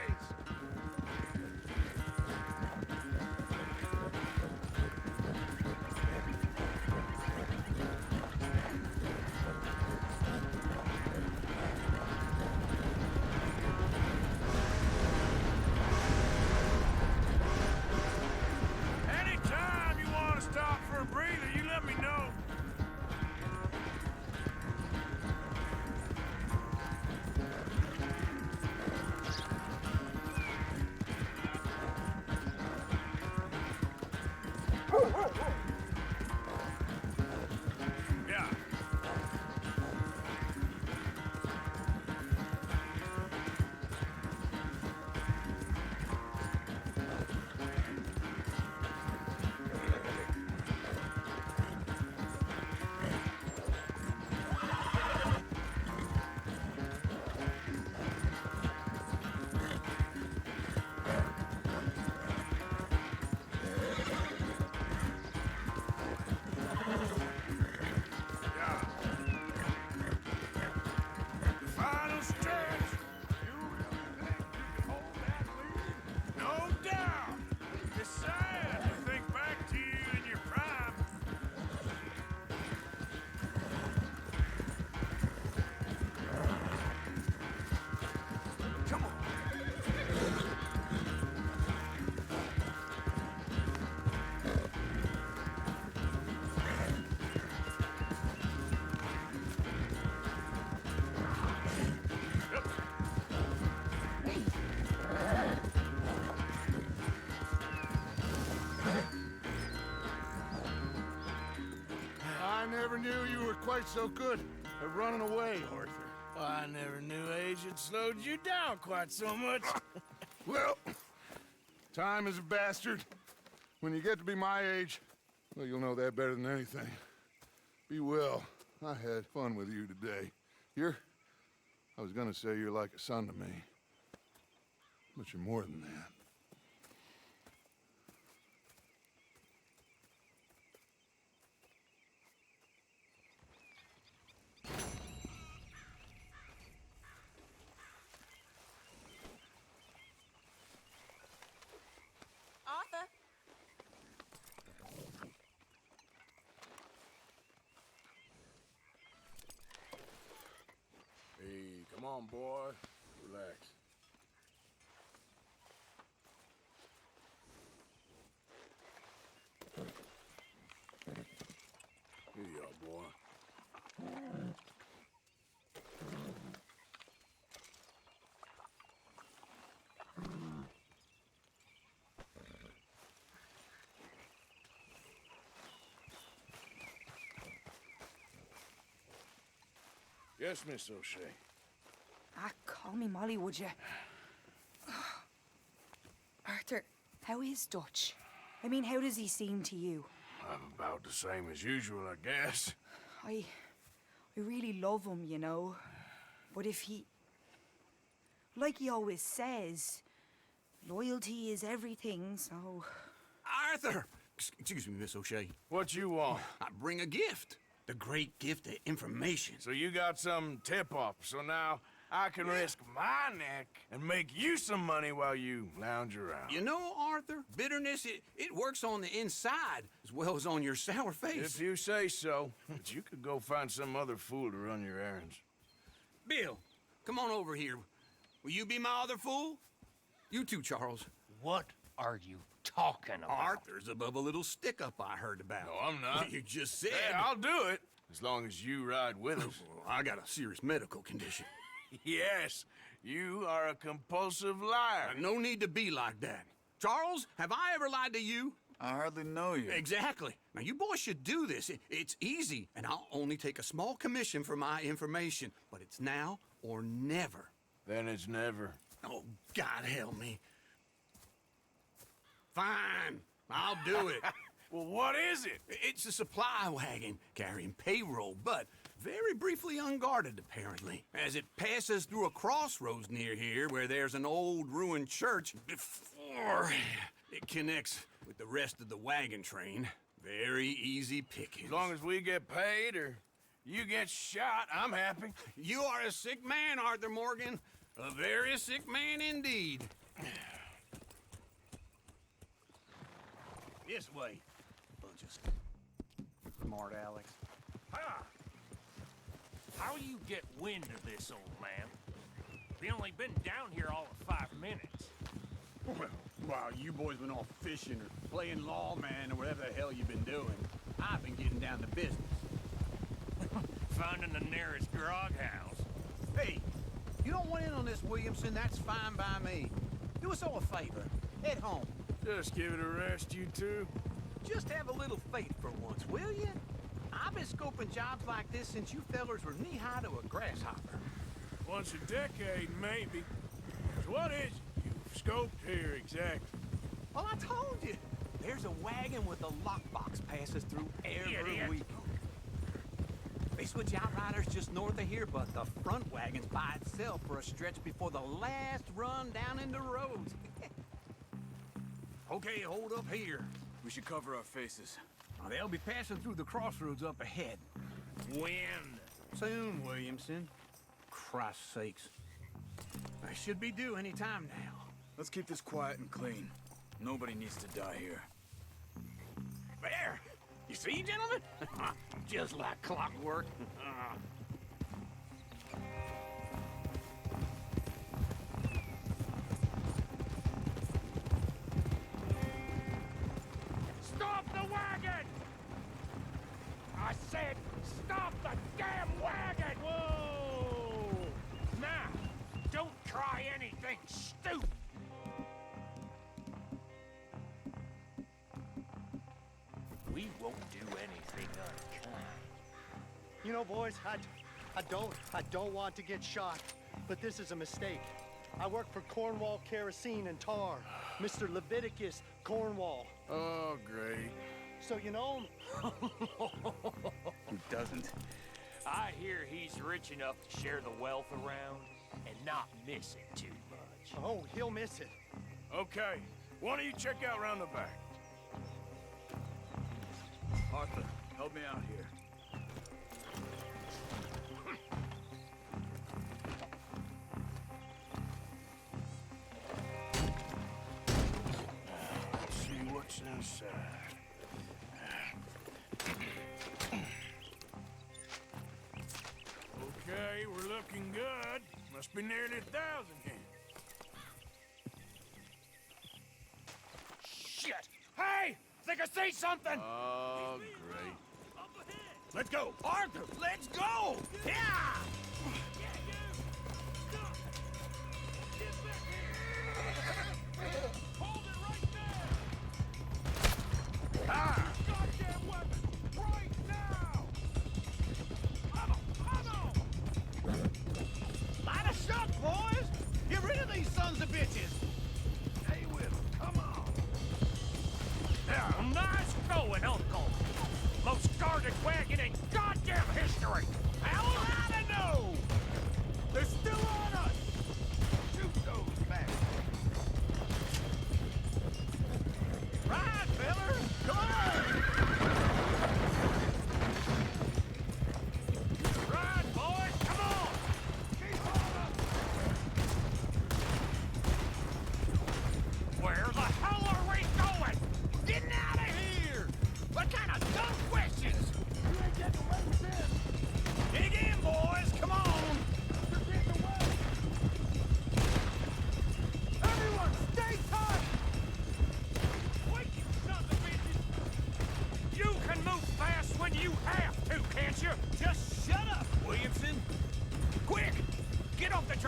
Speaker 3: Anytime you want to stop for a breather, you let me know. Yeah. Final stretch.
Speaker 1: You really think you can hold that lead?
Speaker 3: No doubt. It's sad to think back to you in your prime. Come on.
Speaker 1: I never knew you were quite so good at running away, Arthur.
Speaker 3: I never knew age had slowed you down quite so much.
Speaker 1: Well, time is a bastard. When you get to be my age, well, you'll know that better than anything. Be well. I had fun with you today. I was gonna say you're like a son to me. But you're more than that.
Speaker 7: Arthur?
Speaker 3: Hey, come on, boy. Relax. Here you are, boy. Yes, Miss O'Shea.
Speaker 19: Ah, call me Molly, would you? Arthur, how is Dutch? I mean, how does he seem to you?
Speaker 3: I'm about the same as usual, I guess.
Speaker 19: I really love him, you know. But if he... Like he always says, loyalty is everything, so...
Speaker 20: Arthur! Excuse me, Miss O'Shea.
Speaker 3: What you want?
Speaker 20: I bring a gift.
Speaker 12: the great gift of information.
Speaker 3: So you got some tip-off, so now I can risk my neck and make you some money while you lounge around.
Speaker 12: You know, Arthur, bitterness, it works on the inside as well as on your sour face.
Speaker 3: If you say so, but you could go find some other fool to run your errands.
Speaker 12: Bill, come on over here. Will you be my other fool? You too, Charles.
Speaker 20: What are you talking about?
Speaker 12: Arthur's above a little stick-up I heard about.
Speaker 3: No, I'm not.
Speaker 12: You just said...
Speaker 3: Hey, I'll do it, as long as you ride with us.
Speaker 12: I got a serious medical condition.
Speaker 3: Yes, you are a compulsive liar.
Speaker 12: No need to be like that. Charles, have I ever lied to you?
Speaker 21: I hardly know you.
Speaker 12: Exactly. Now, you boys should do this. It's easy, and I'll only take a small commission for my information. But it's now or never.
Speaker 3: Then it's never.
Speaker 12: Oh, God help me. Fine, I'll do it.
Speaker 3: Well, what is it?
Speaker 12: It's a supply wagon carrying payroll, but very briefly unguarded, apparently. As it passes through a crossroads near here where there's an old ruined church before it connects with the rest of the wagon train. Very easy pickings.
Speaker 3: As long as we get paid or you get shot, I'm happy.
Speaker 12: You are a sick man, Arthur Morgan. A very sick man indeed.
Speaker 20: This way.
Speaker 12: Bunch of smart Alex.
Speaker 20: Ha! How you get wind of this, old man? We only been down here all of 5 minutes.
Speaker 22: Well, while you boys been off fishing or playing lawman or whatever the hell you've been doing, I've been getting down to business.
Speaker 20: Finding the nearest grog house.
Speaker 22: Hey, you don't want in on this, Williamson, that's fine by me. Do us all a favor. Head home.
Speaker 3: Just give it a rest, you two.
Speaker 22: Just have a little faith for once, will you? I've been scoping jobs like this since you fellers were knee-high to a grasshopper.
Speaker 3: Once a decade, maybe. So what is it you've scoped here exactly?
Speaker 22: Well, I told you. There's a wagon with a lockbox passes through every week. They switch outriders just north of here, but the front wagon's by itself for a stretch before the last run down into Rhodes. Okay, hold up here.
Speaker 14: We should cover our faces.
Speaker 22: Now, they'll be passing through the crossroads up ahead.
Speaker 20: When?
Speaker 22: Soon, Williamson. Christ's sakes. I should be due any time now.
Speaker 14: Let's keep this quiet and clean. Nobody needs to die here.
Speaker 22: There! You see, gentlemen? Just like clockwork.
Speaker 20: Stop the wagon! I said, stop the damn wagon! Whoa! Now, don't try anything stupid! We won't do anything unkind.
Speaker 23: You know, boys, I don't want to get shot, but this is a mistake. I work for Cornwall Kerosene and Tar, Mr. Leviticus Cornwall.
Speaker 3: Oh, great.
Speaker 23: So you know him?
Speaker 14: Who doesn't?
Speaker 20: I hear he's rich enough to share the wealth around and not miss it too much.
Speaker 23: Oh, he'll miss it.
Speaker 3: Okay, why don't you check out around the back?
Speaker 14: Arthur, help me out here.
Speaker 3: Let's see what's inside. Okay, we're looking good. Must be nearly 1,000 here.
Speaker 20: Shit! Hey! Think I see something!
Speaker 3: Oh, great.
Speaker 22: Let's go! Arthur, let's go! Yeah!
Speaker 20: Hold it right there! Ah! Goddamn weapon! Right now!
Speaker 22: Light a shot, boys! Get rid of these sons of bitches!
Speaker 20: Stay with them, come on! Yeah, nice going, Uncle! Most guarded wagon in goddamn history!
Speaker 22: How was I to know? They're still on us! Shoot those bastards! Right, feller! Come on!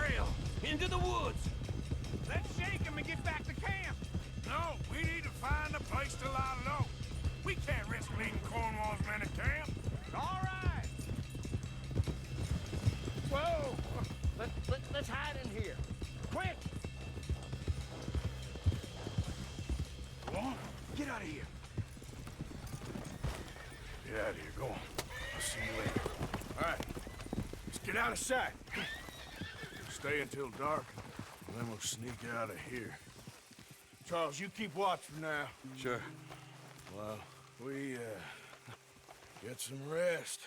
Speaker 22: trail into the woods.
Speaker 16: Let's shake him and get back to camp.
Speaker 3: No, we need to find a place to lie low. We can't risk leaving Cornwall's men at camp.
Speaker 16: All right.
Speaker 15: Whoa! Let's hide in here. Quick!
Speaker 3: Go on.
Speaker 22: Get out of here.
Speaker 3: Get out of here. Go on. I'll see you later. All right. Let's get out of sight. Stay until dark, and then we'll sneak out of here. Charles, you keep watch for now.
Speaker 12: Sure.
Speaker 3: Well, we, get some rest.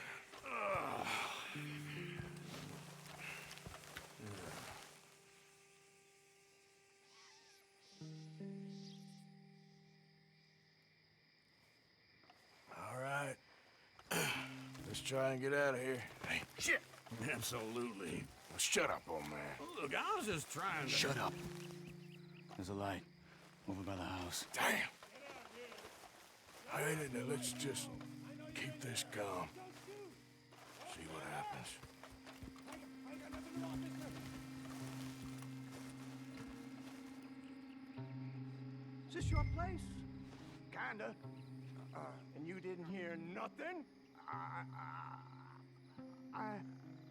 Speaker 3: All right. Let's try and get out of here. Hey, shit! Absolutely. Now shut up, old man.
Speaker 12: Look, I was just trying to...
Speaker 13: Shut up. There's a light over by the house.
Speaker 3: Damn! I ain't in there. Let's just keep this calm. See what happens.
Speaker 23: Is this your place? Kinda. And you didn't hear nothing?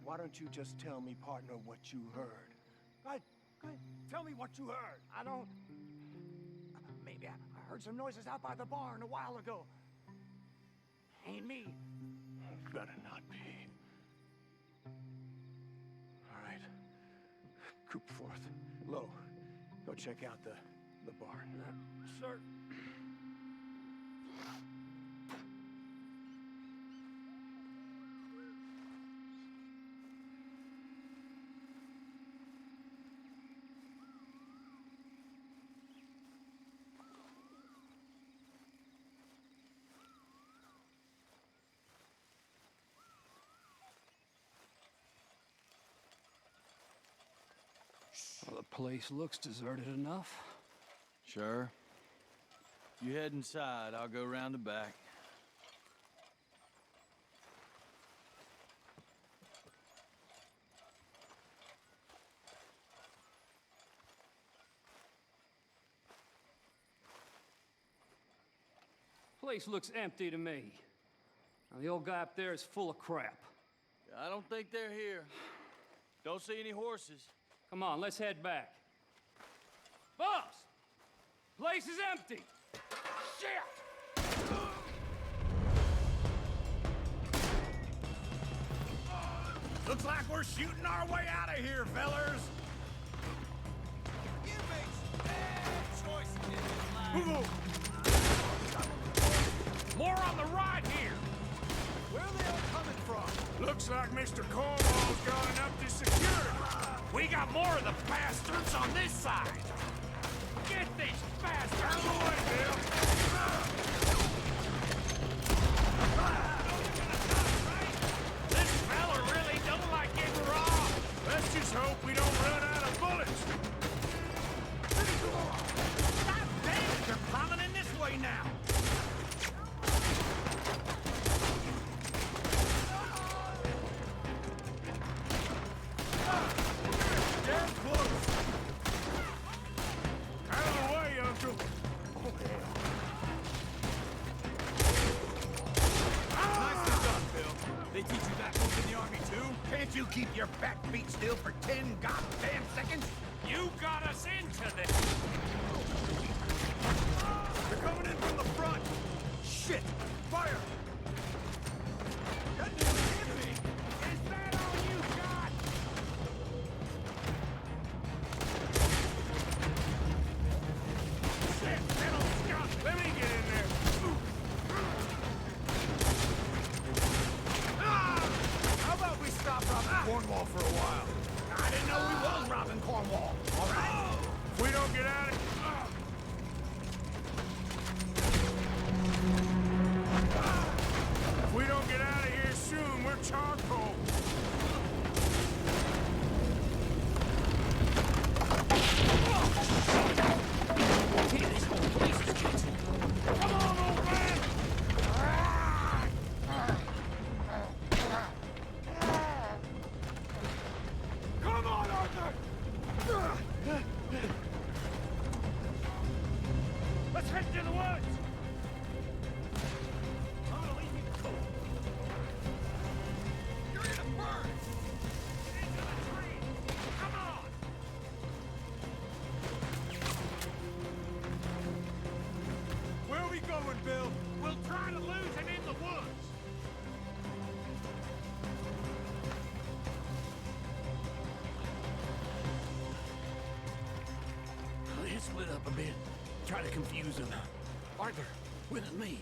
Speaker 23: Why don't you just tell me, partner, what you heard? Go ahead. Tell me what you heard. I don't... Maybe I heard some noises out by the barn a while ago. Ain't me.
Speaker 3: Better not be.
Speaker 23: All right. Coop forth. Lo, go check out the barn. Sir.
Speaker 2: Well, the place looks deserted enough.
Speaker 9: Sure. You head inside, I'll go round the back.
Speaker 2: Place looks empty to me. Now, the old guy up there is full of crap.
Speaker 9: I don't think they're here. Don't see any horses.
Speaker 2: Come on, let's head back. Boss! Place is empty!
Speaker 16: Shit!
Speaker 11: Looks like we're shooting our way out of here, fellers.
Speaker 16: You make bad choices in this life. More on the right here.
Speaker 11: Where are they all coming from?
Speaker 3: Looks like Mr. Cornwall's got enough to secure it.
Speaker 16: We got more of the bastards on this side. Get these bastards out of the way, Bill. This fella really don't like getting raw.
Speaker 3: Let's just hope we don't run out of bullets.
Speaker 16: God damn it, they're coming in this way now.
Speaker 11: Can't you keep your back feet still for 10 goddamn seconds?
Speaker 16: You got us into this.
Speaker 11: They're coming in from the front. Shit! Fire!
Speaker 16: That nearly hit me. Is that all you got? Shit, little skunk.
Speaker 3: Let me get in there.
Speaker 11: How about we stop robbing Cornwall for a while? I didn't know we was robbing Cornwall. All right?
Speaker 3: If we don't get out of If we don't get out of here soon, we're charcoal.
Speaker 16: Damn, this whole place is getting. Come on, old man.
Speaker 3: Come on, Arthur!
Speaker 20: Let's head to the woods! I'm gonna leave you cool. You're gonna burn! Into the tree! Come on!
Speaker 17: Where are we going, Bill?
Speaker 20: We'll try to lose him in the woods!
Speaker 12: Let's split up a bit. Try to confuse them. Arthur, with me.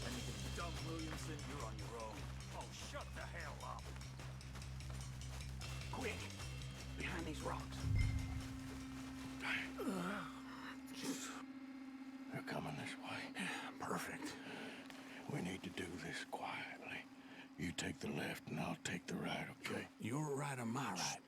Speaker 13: Anything dumb, Williamson, you're on your own.
Speaker 20: Oh, shut the hell up!
Speaker 12: Quick! Behind these rocks.
Speaker 18: They're coming this way.
Speaker 12: Perfect.
Speaker 18: We need to do this quietly. You take the left and I'll take the right, okay?
Speaker 12: Your right or my right?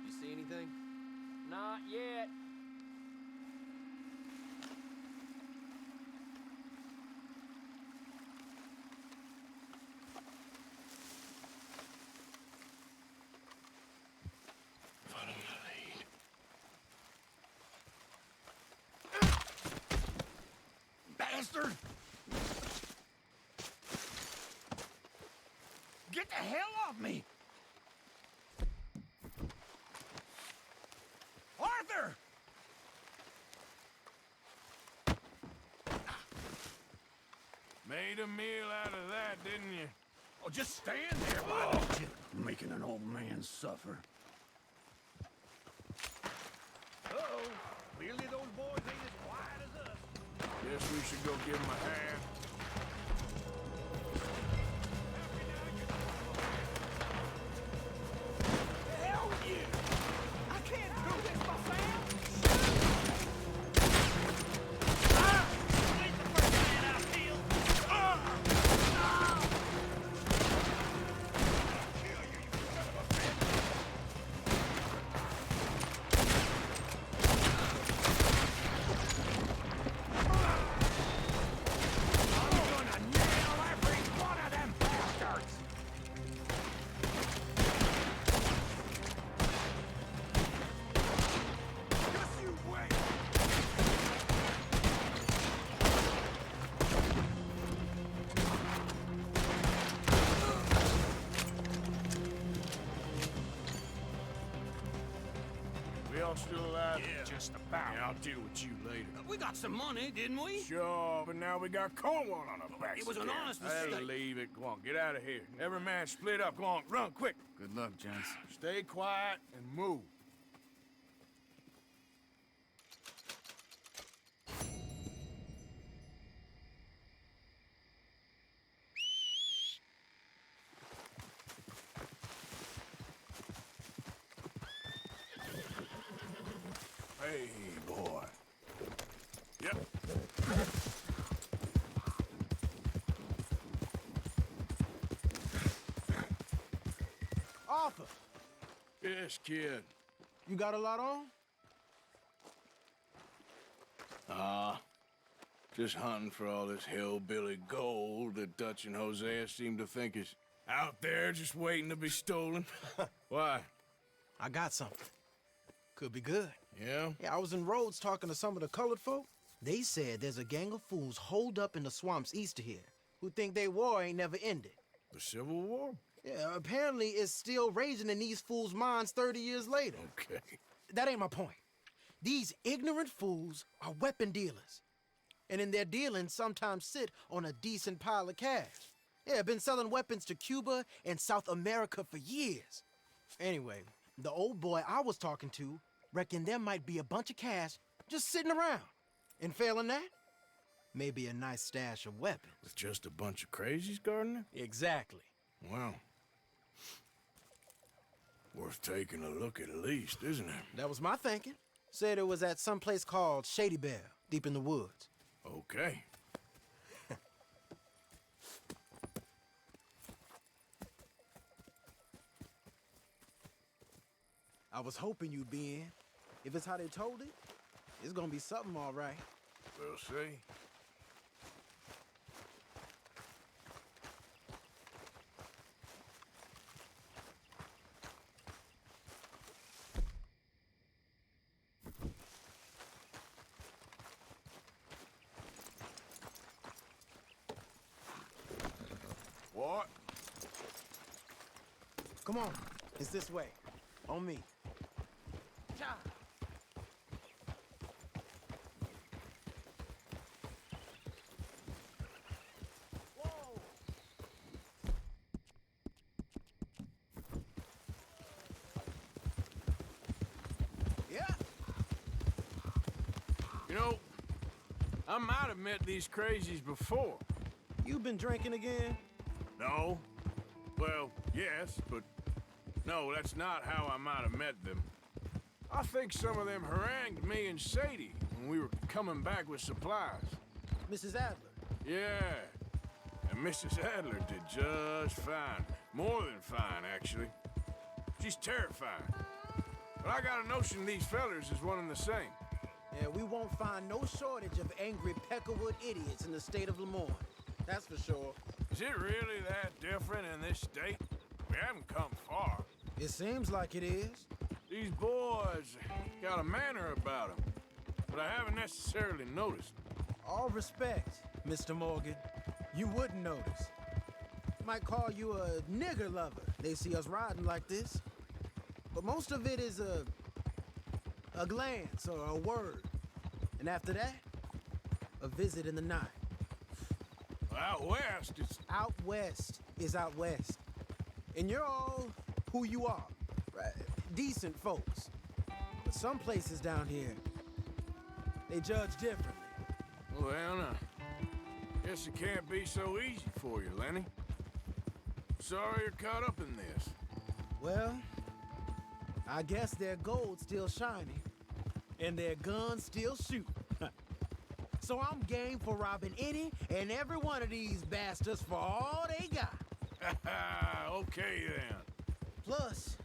Speaker 6: You see anything?
Speaker 2: Not yet.
Speaker 18: Follow my lead.
Speaker 12: Bastard! Get the hell off me! Arthur!
Speaker 3: Made a meal out of that, didn't you?
Speaker 12: Oh, just stand there, why don't you? Making an old man suffer.
Speaker 20: Uh-oh. Clearly those boys ain't as quiet as us.
Speaker 3: Guess we should go give him a hand.
Speaker 17: Hell yeah! I can't do this, my fam!
Speaker 20: Ain't the first man I feel.
Speaker 3: We all still alive?
Speaker 12: Yeah.
Speaker 3: Just about. Yeah, I'll deal with you later.
Speaker 12: We got some money, didn't we?
Speaker 3: Sure, but now we got Cornwall on our backs.
Speaker 12: It was an
Speaker 3: again.
Speaker 12: honest
Speaker 3: Hey,
Speaker 12: mistake.
Speaker 3: leave it. Go on, get out of here. Every man split up. Go on, run, quick.
Speaker 13: Good luck, gents.
Speaker 3: Stay quiet and move. Hey, boy. Yep.
Speaker 17: Arthur,
Speaker 3: Yes, kid.
Speaker 17: you got a lot on?
Speaker 3: Just hunting for all this hillbilly gold that Dutch and Hosea seem to think is out there just waiting to be stolen. Why?
Speaker 4: I got something. Could be good.
Speaker 3: Yeah?
Speaker 4: Yeah, I was in Rhodes talking to some of the colored folk. They said there's a gang of fools holed up in the swamps east of here who think their war ain't never ended.
Speaker 3: The Civil War?
Speaker 4: Yeah, apparently it's still raging in these fools' minds 30 years later.
Speaker 3: Okay.
Speaker 4: That ain't my point. These ignorant fools are weapon dealers. And in their dealing, sometimes sit on a decent pile of cash. Yeah, been selling weapons to Cuba and South America for years. Anyway, the old boy I was talking to reckoned there might be a bunch of cash just sitting around. And failing that, maybe a nice stash of weapons.
Speaker 3: With just a bunch of crazies guarding it?
Speaker 4: Exactly.
Speaker 3: Well, worth taking a look at least, isn't it?
Speaker 4: That was my thinking. Said it was at some place called Shady Bell, deep in the woods.
Speaker 3: Okay.
Speaker 4: I was hoping you'd be in, if it's how they told it. It's gonna be something, all right.
Speaker 3: We'll see. What?
Speaker 4: Come on, it's this way. On me.
Speaker 6: Cha! Whoa!
Speaker 4: Yeah.
Speaker 3: You know, I might have met these crazies before.
Speaker 4: You been drinking again?
Speaker 3: No. Well, yes, but no, that's not how I might have met them. I think some of them harangued me and Sadie when we were coming back with supplies.
Speaker 4: Mrs. Adler?
Speaker 3: Yeah. And Mrs. Adler did just fine. More than fine, actually. She's terrifying. But I got a notion these fellers is one and the same.
Speaker 4: Yeah, we won't find no shortage of angry Peckerwood idiots in the state of Lemoyne. That's for sure.
Speaker 3: Is it really that different in this state? We haven't come far.
Speaker 4: It seems like it is.
Speaker 3: These boys got a manner about them, but I haven't necessarily noticed.
Speaker 4: All respect, Mr. Morgan. You wouldn't notice. Might call you a nigger lover. They see us riding like this. But most of it is a glance or a word. And after that, a visit in the night.
Speaker 3: Out west, it's...
Speaker 4: Out west is out west. And you're all who you are. Right? Decent folks. But some places down here, they judge differently.
Speaker 3: Well, guess it can't be so easy for you, Lenny. Sorry you're caught up in this.
Speaker 4: Well, I guess their gold's still shining, and their guns still shoot. So I'm game for robbing any and every one of these bastards for all they got.
Speaker 3: Okay, then.
Speaker 4: Plus,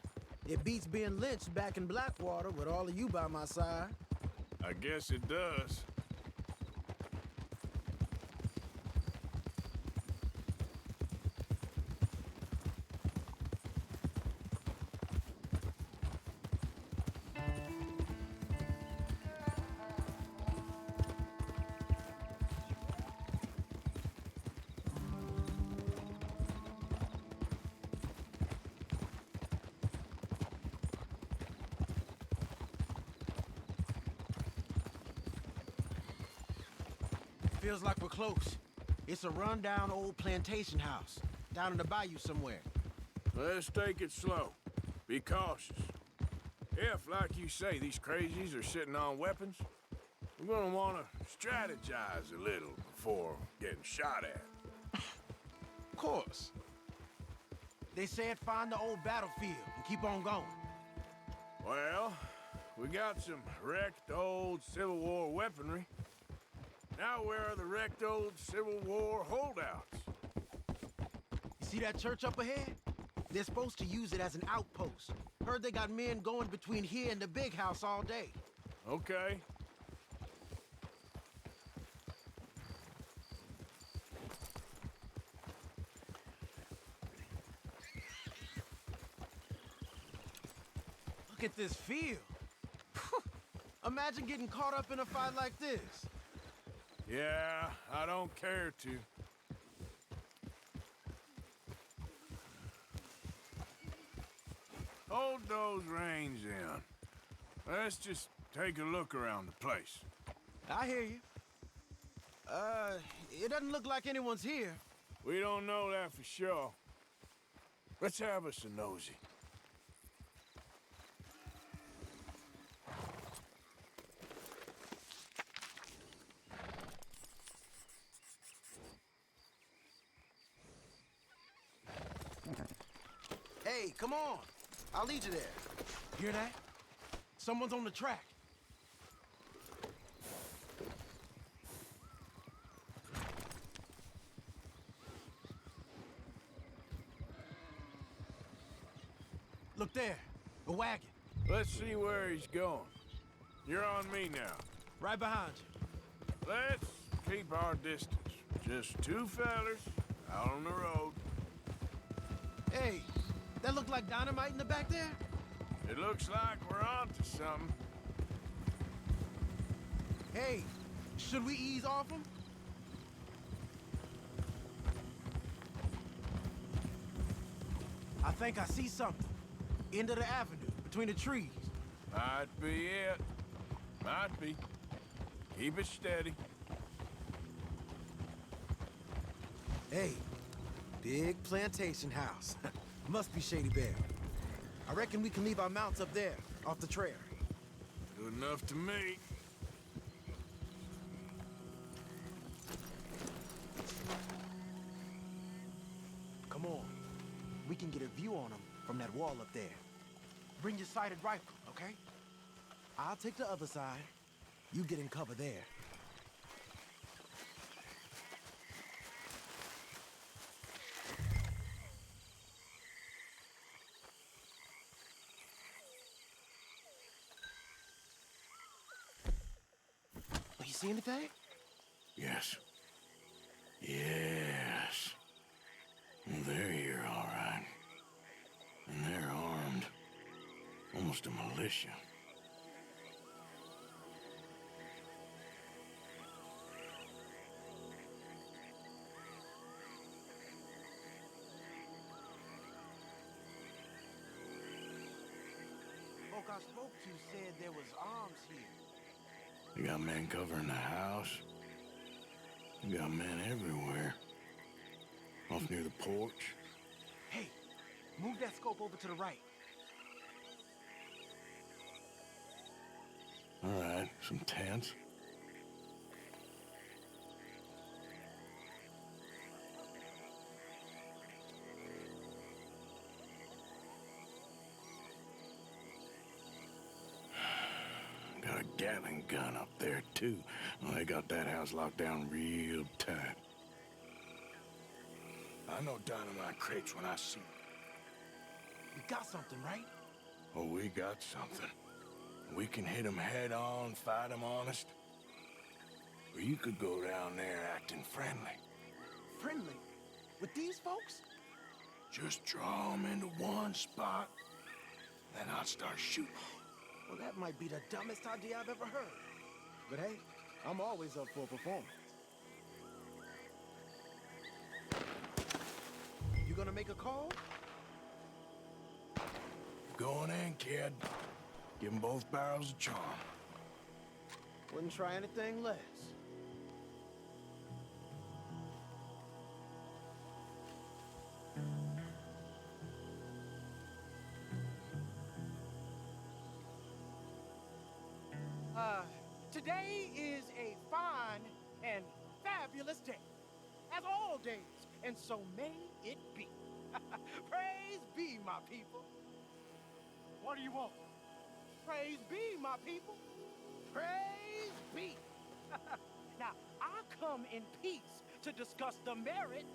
Speaker 4: it beats being lynched back in Blackwater with all of you by my side.
Speaker 3: I guess it does.
Speaker 4: Feels like we're close. It's a rundown old plantation house, down in the bayou somewhere.
Speaker 3: Let's take it slow. Be cautious. If, like you say, these crazies are sitting on weapons, we're gonna want to strategize a little before getting shot at.
Speaker 4: Of course. They said find the old battlefield and keep on going.
Speaker 3: Well, we got some wrecked old Civil War weaponry. Now where are the wrecked old Civil War holdouts?
Speaker 4: You see that church up ahead? They're supposed to use it as an outpost. Heard they got men going between here and the big house all day.
Speaker 3: Okay.
Speaker 4: Look at this field. Imagine getting caught up in a fight like this.
Speaker 3: Yeah, I don't care to. Hold those reins in. Let's just take a look around the place.
Speaker 4: I hear you. It doesn't look like anyone's here.
Speaker 3: We don't know that for sure. Let's have us a nosy.
Speaker 4: Hey, come on. I'll lead you there. Hear that? Someone's on the track. Look there, a wagon.
Speaker 3: Let's see where he's going. You're on me now.
Speaker 4: Right behind you.
Speaker 3: Let's keep our distance. Just two fellers out on the road.
Speaker 4: Hey, that look like dynamite in the back there?
Speaker 3: It looks like we're onto something.
Speaker 4: Hey, should we ease off them? I think I see something. End of the avenue, between the trees.
Speaker 3: Might be it. Might be. Keep it steady.
Speaker 4: Hey, big plantation house. Must be Shady Bear. I reckon we can leave our mounts up there, off the trail.
Speaker 3: Good enough to me.
Speaker 4: Come on. We can get a view on them from that wall up there. Bring your sighted rifle, okay? I'll take the other side. You get in cover there. You see anything?
Speaker 3: Yes. Yes. They're here, all right. And they're armed. Almost a militia.
Speaker 4: Folk I spoke to said there was arms here.
Speaker 3: You got men covering the house. You got men everywhere. Off near the porch.
Speaker 4: Hey, move that scope over to the right.
Speaker 3: All right, some tents. Got a Gatling gun up there, too. Well, they got that house locked down real tight. I know dynamite crates when I see them.
Speaker 4: We got something, right?
Speaker 3: Oh, we got something. We can hit them head on, fight them honest. Or you could go down there acting friendly.
Speaker 4: Friendly? With these folks?
Speaker 3: Just draw them into one spot, then I'll start shooting.
Speaker 4: Well, that might be the dumbest idea I've ever heard. But hey, I'm always up for a performance. You gonna make a call?
Speaker 3: Going in, kid. Give them both barrels of charm.
Speaker 4: Wouldn't try anything less.
Speaker 17: Today is a fine and fabulous day, as all days, and so may it be. Praise be, my people. What do you want? Praise be, my people. Praise be. Now, I come in peace to discuss the merit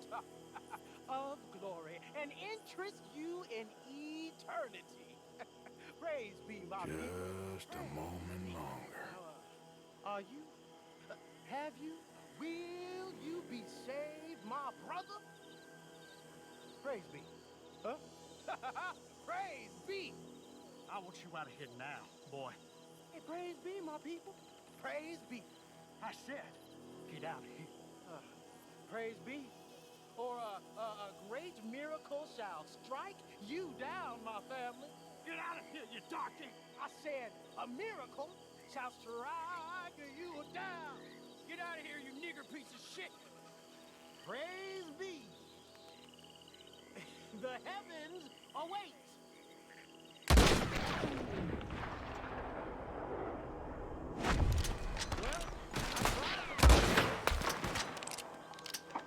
Speaker 17: of glory and interest you in eternity. Praise be, my people.
Speaker 3: Just a moment longer.
Speaker 17: Are you? Have you? Will you be saved, my brother? Praise be. Huh? Praise be.
Speaker 15: I want you out of here now, boy.
Speaker 17: Hey, praise be, my people. Praise be.
Speaker 15: I said, get out of here.
Speaker 17: Praise be. Or a great miracle shall strike you down, my family.
Speaker 15: Get out of here, you darky.
Speaker 17: I said, a miracle shall strike you down.
Speaker 5: Get out of here, you nigger piece of shit.
Speaker 17: Praise be. The heavens await.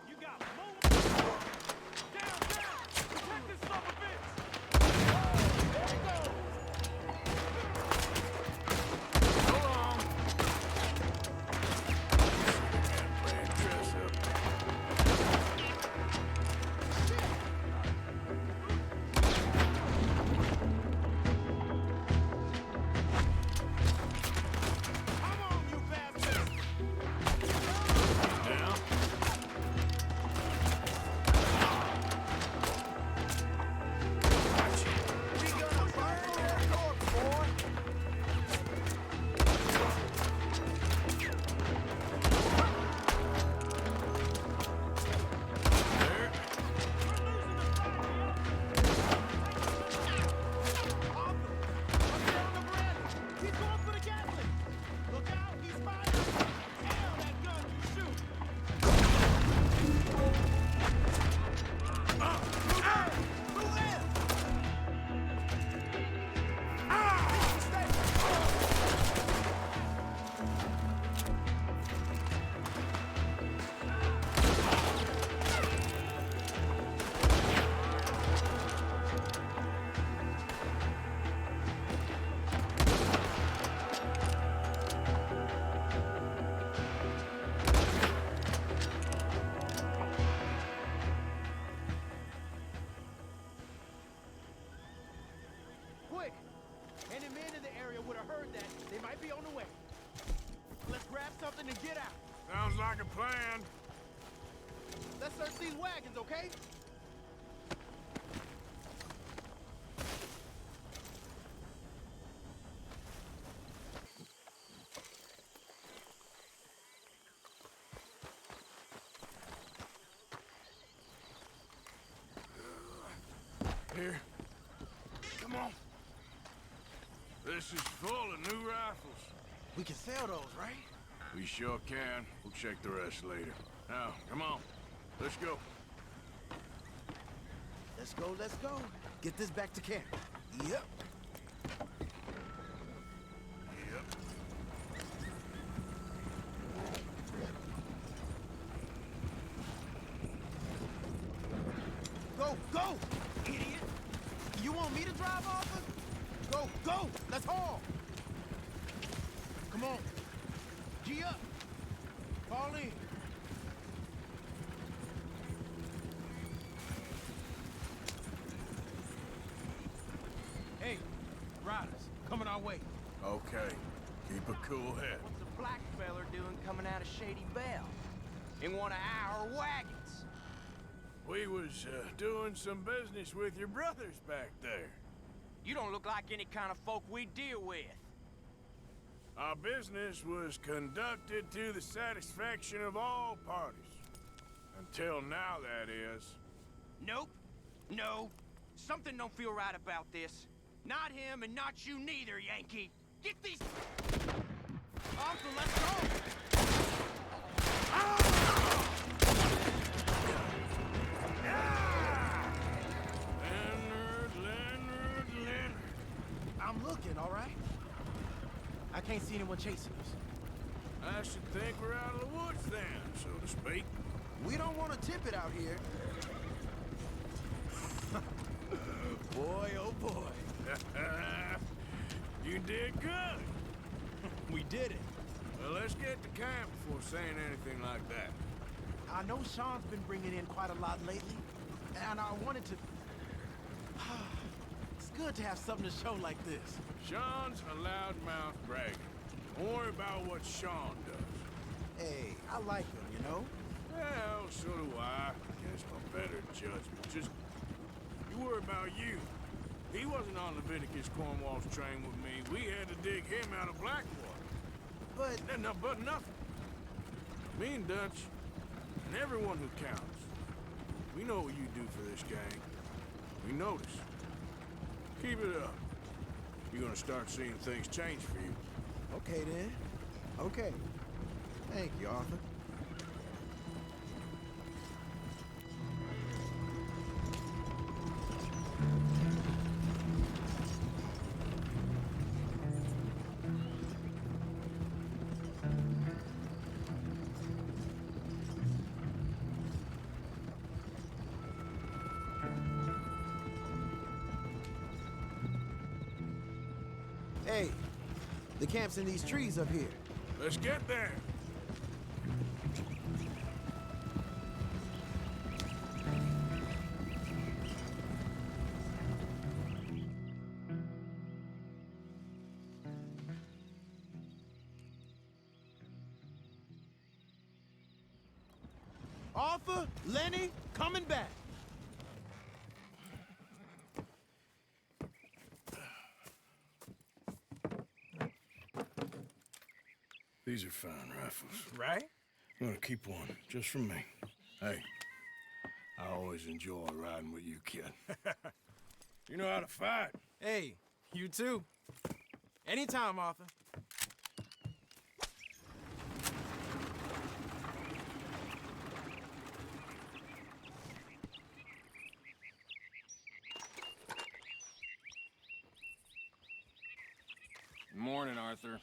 Speaker 15: You got more. Down, down. Protect this son of a bitch.
Speaker 17: Oh, there it goes. something and get out.
Speaker 3: Sounds like a plan.
Speaker 17: Let's search these wagons, okay?
Speaker 3: Here. Come on. This is full of new rifles.
Speaker 17: We can sell those, right?
Speaker 3: We sure can. We'll check the rest later. Now, come on. Let's go.
Speaker 17: Let's go, let's go. Get this back to camp. Yep. Go, go! Idiot! You want me to drive, Arthur? Go, go! Let's haul! Come on. G up. Fall in. Hey, riders, coming our way.
Speaker 3: Okay. Keep a cool head.
Speaker 6: What's a black feller doing coming out of Shady Belle? In one of our wagons?
Speaker 3: We was doing some business with your brothers back there.
Speaker 6: You don't look like any kind of folk we deal with.
Speaker 3: Our business was conducted to the satisfaction of all parties. Until now, that is.
Speaker 6: Nope. No. Something don't feel right about this. Not him and not you neither, Yankee. Get these... Arthur, let's go!
Speaker 3: Leonard.
Speaker 17: I'm looking, all right? I can't see anyone chasing us.
Speaker 3: I should think we're out of the woods then, so to speak.
Speaker 17: We don't want to tip it out here. Boy, oh boy.
Speaker 3: You did good.
Speaker 17: We did it.
Speaker 3: Well, let's get to camp before saying anything like that.
Speaker 17: I know Sean's been bringing in quite a lot lately, and I wanted to... It's good to have something to show like this.
Speaker 3: Sean's a loudmouth bragger. Don't worry about what Sean does.
Speaker 17: Hey, I like him, you know?
Speaker 3: Well, so do I. Guess my better judgment. Just, you worry about you. He wasn't on Leviticus Cornwall's train with me. We had to dig him out of Blackwater.
Speaker 17: But...
Speaker 3: But nothing. Me and Dutch, and everyone who counts, we know what you do for this gang. We notice. Keep it up. You're gonna start seeing things change for you.
Speaker 17: Okay, then. Okay. Thank you, Arthur. Hey, the camp's in these trees up here.
Speaker 3: Let's get there.
Speaker 17: Arthur, Lenny, coming back.
Speaker 3: These are fine rifles.
Speaker 17: Right?
Speaker 3: I'm gonna keep one, just from me. Hey, I always enjoy riding with you, kid. You know how to fight.
Speaker 17: Hey, you too. Anytime, Arthur.
Speaker 5: Good morning, Arthur.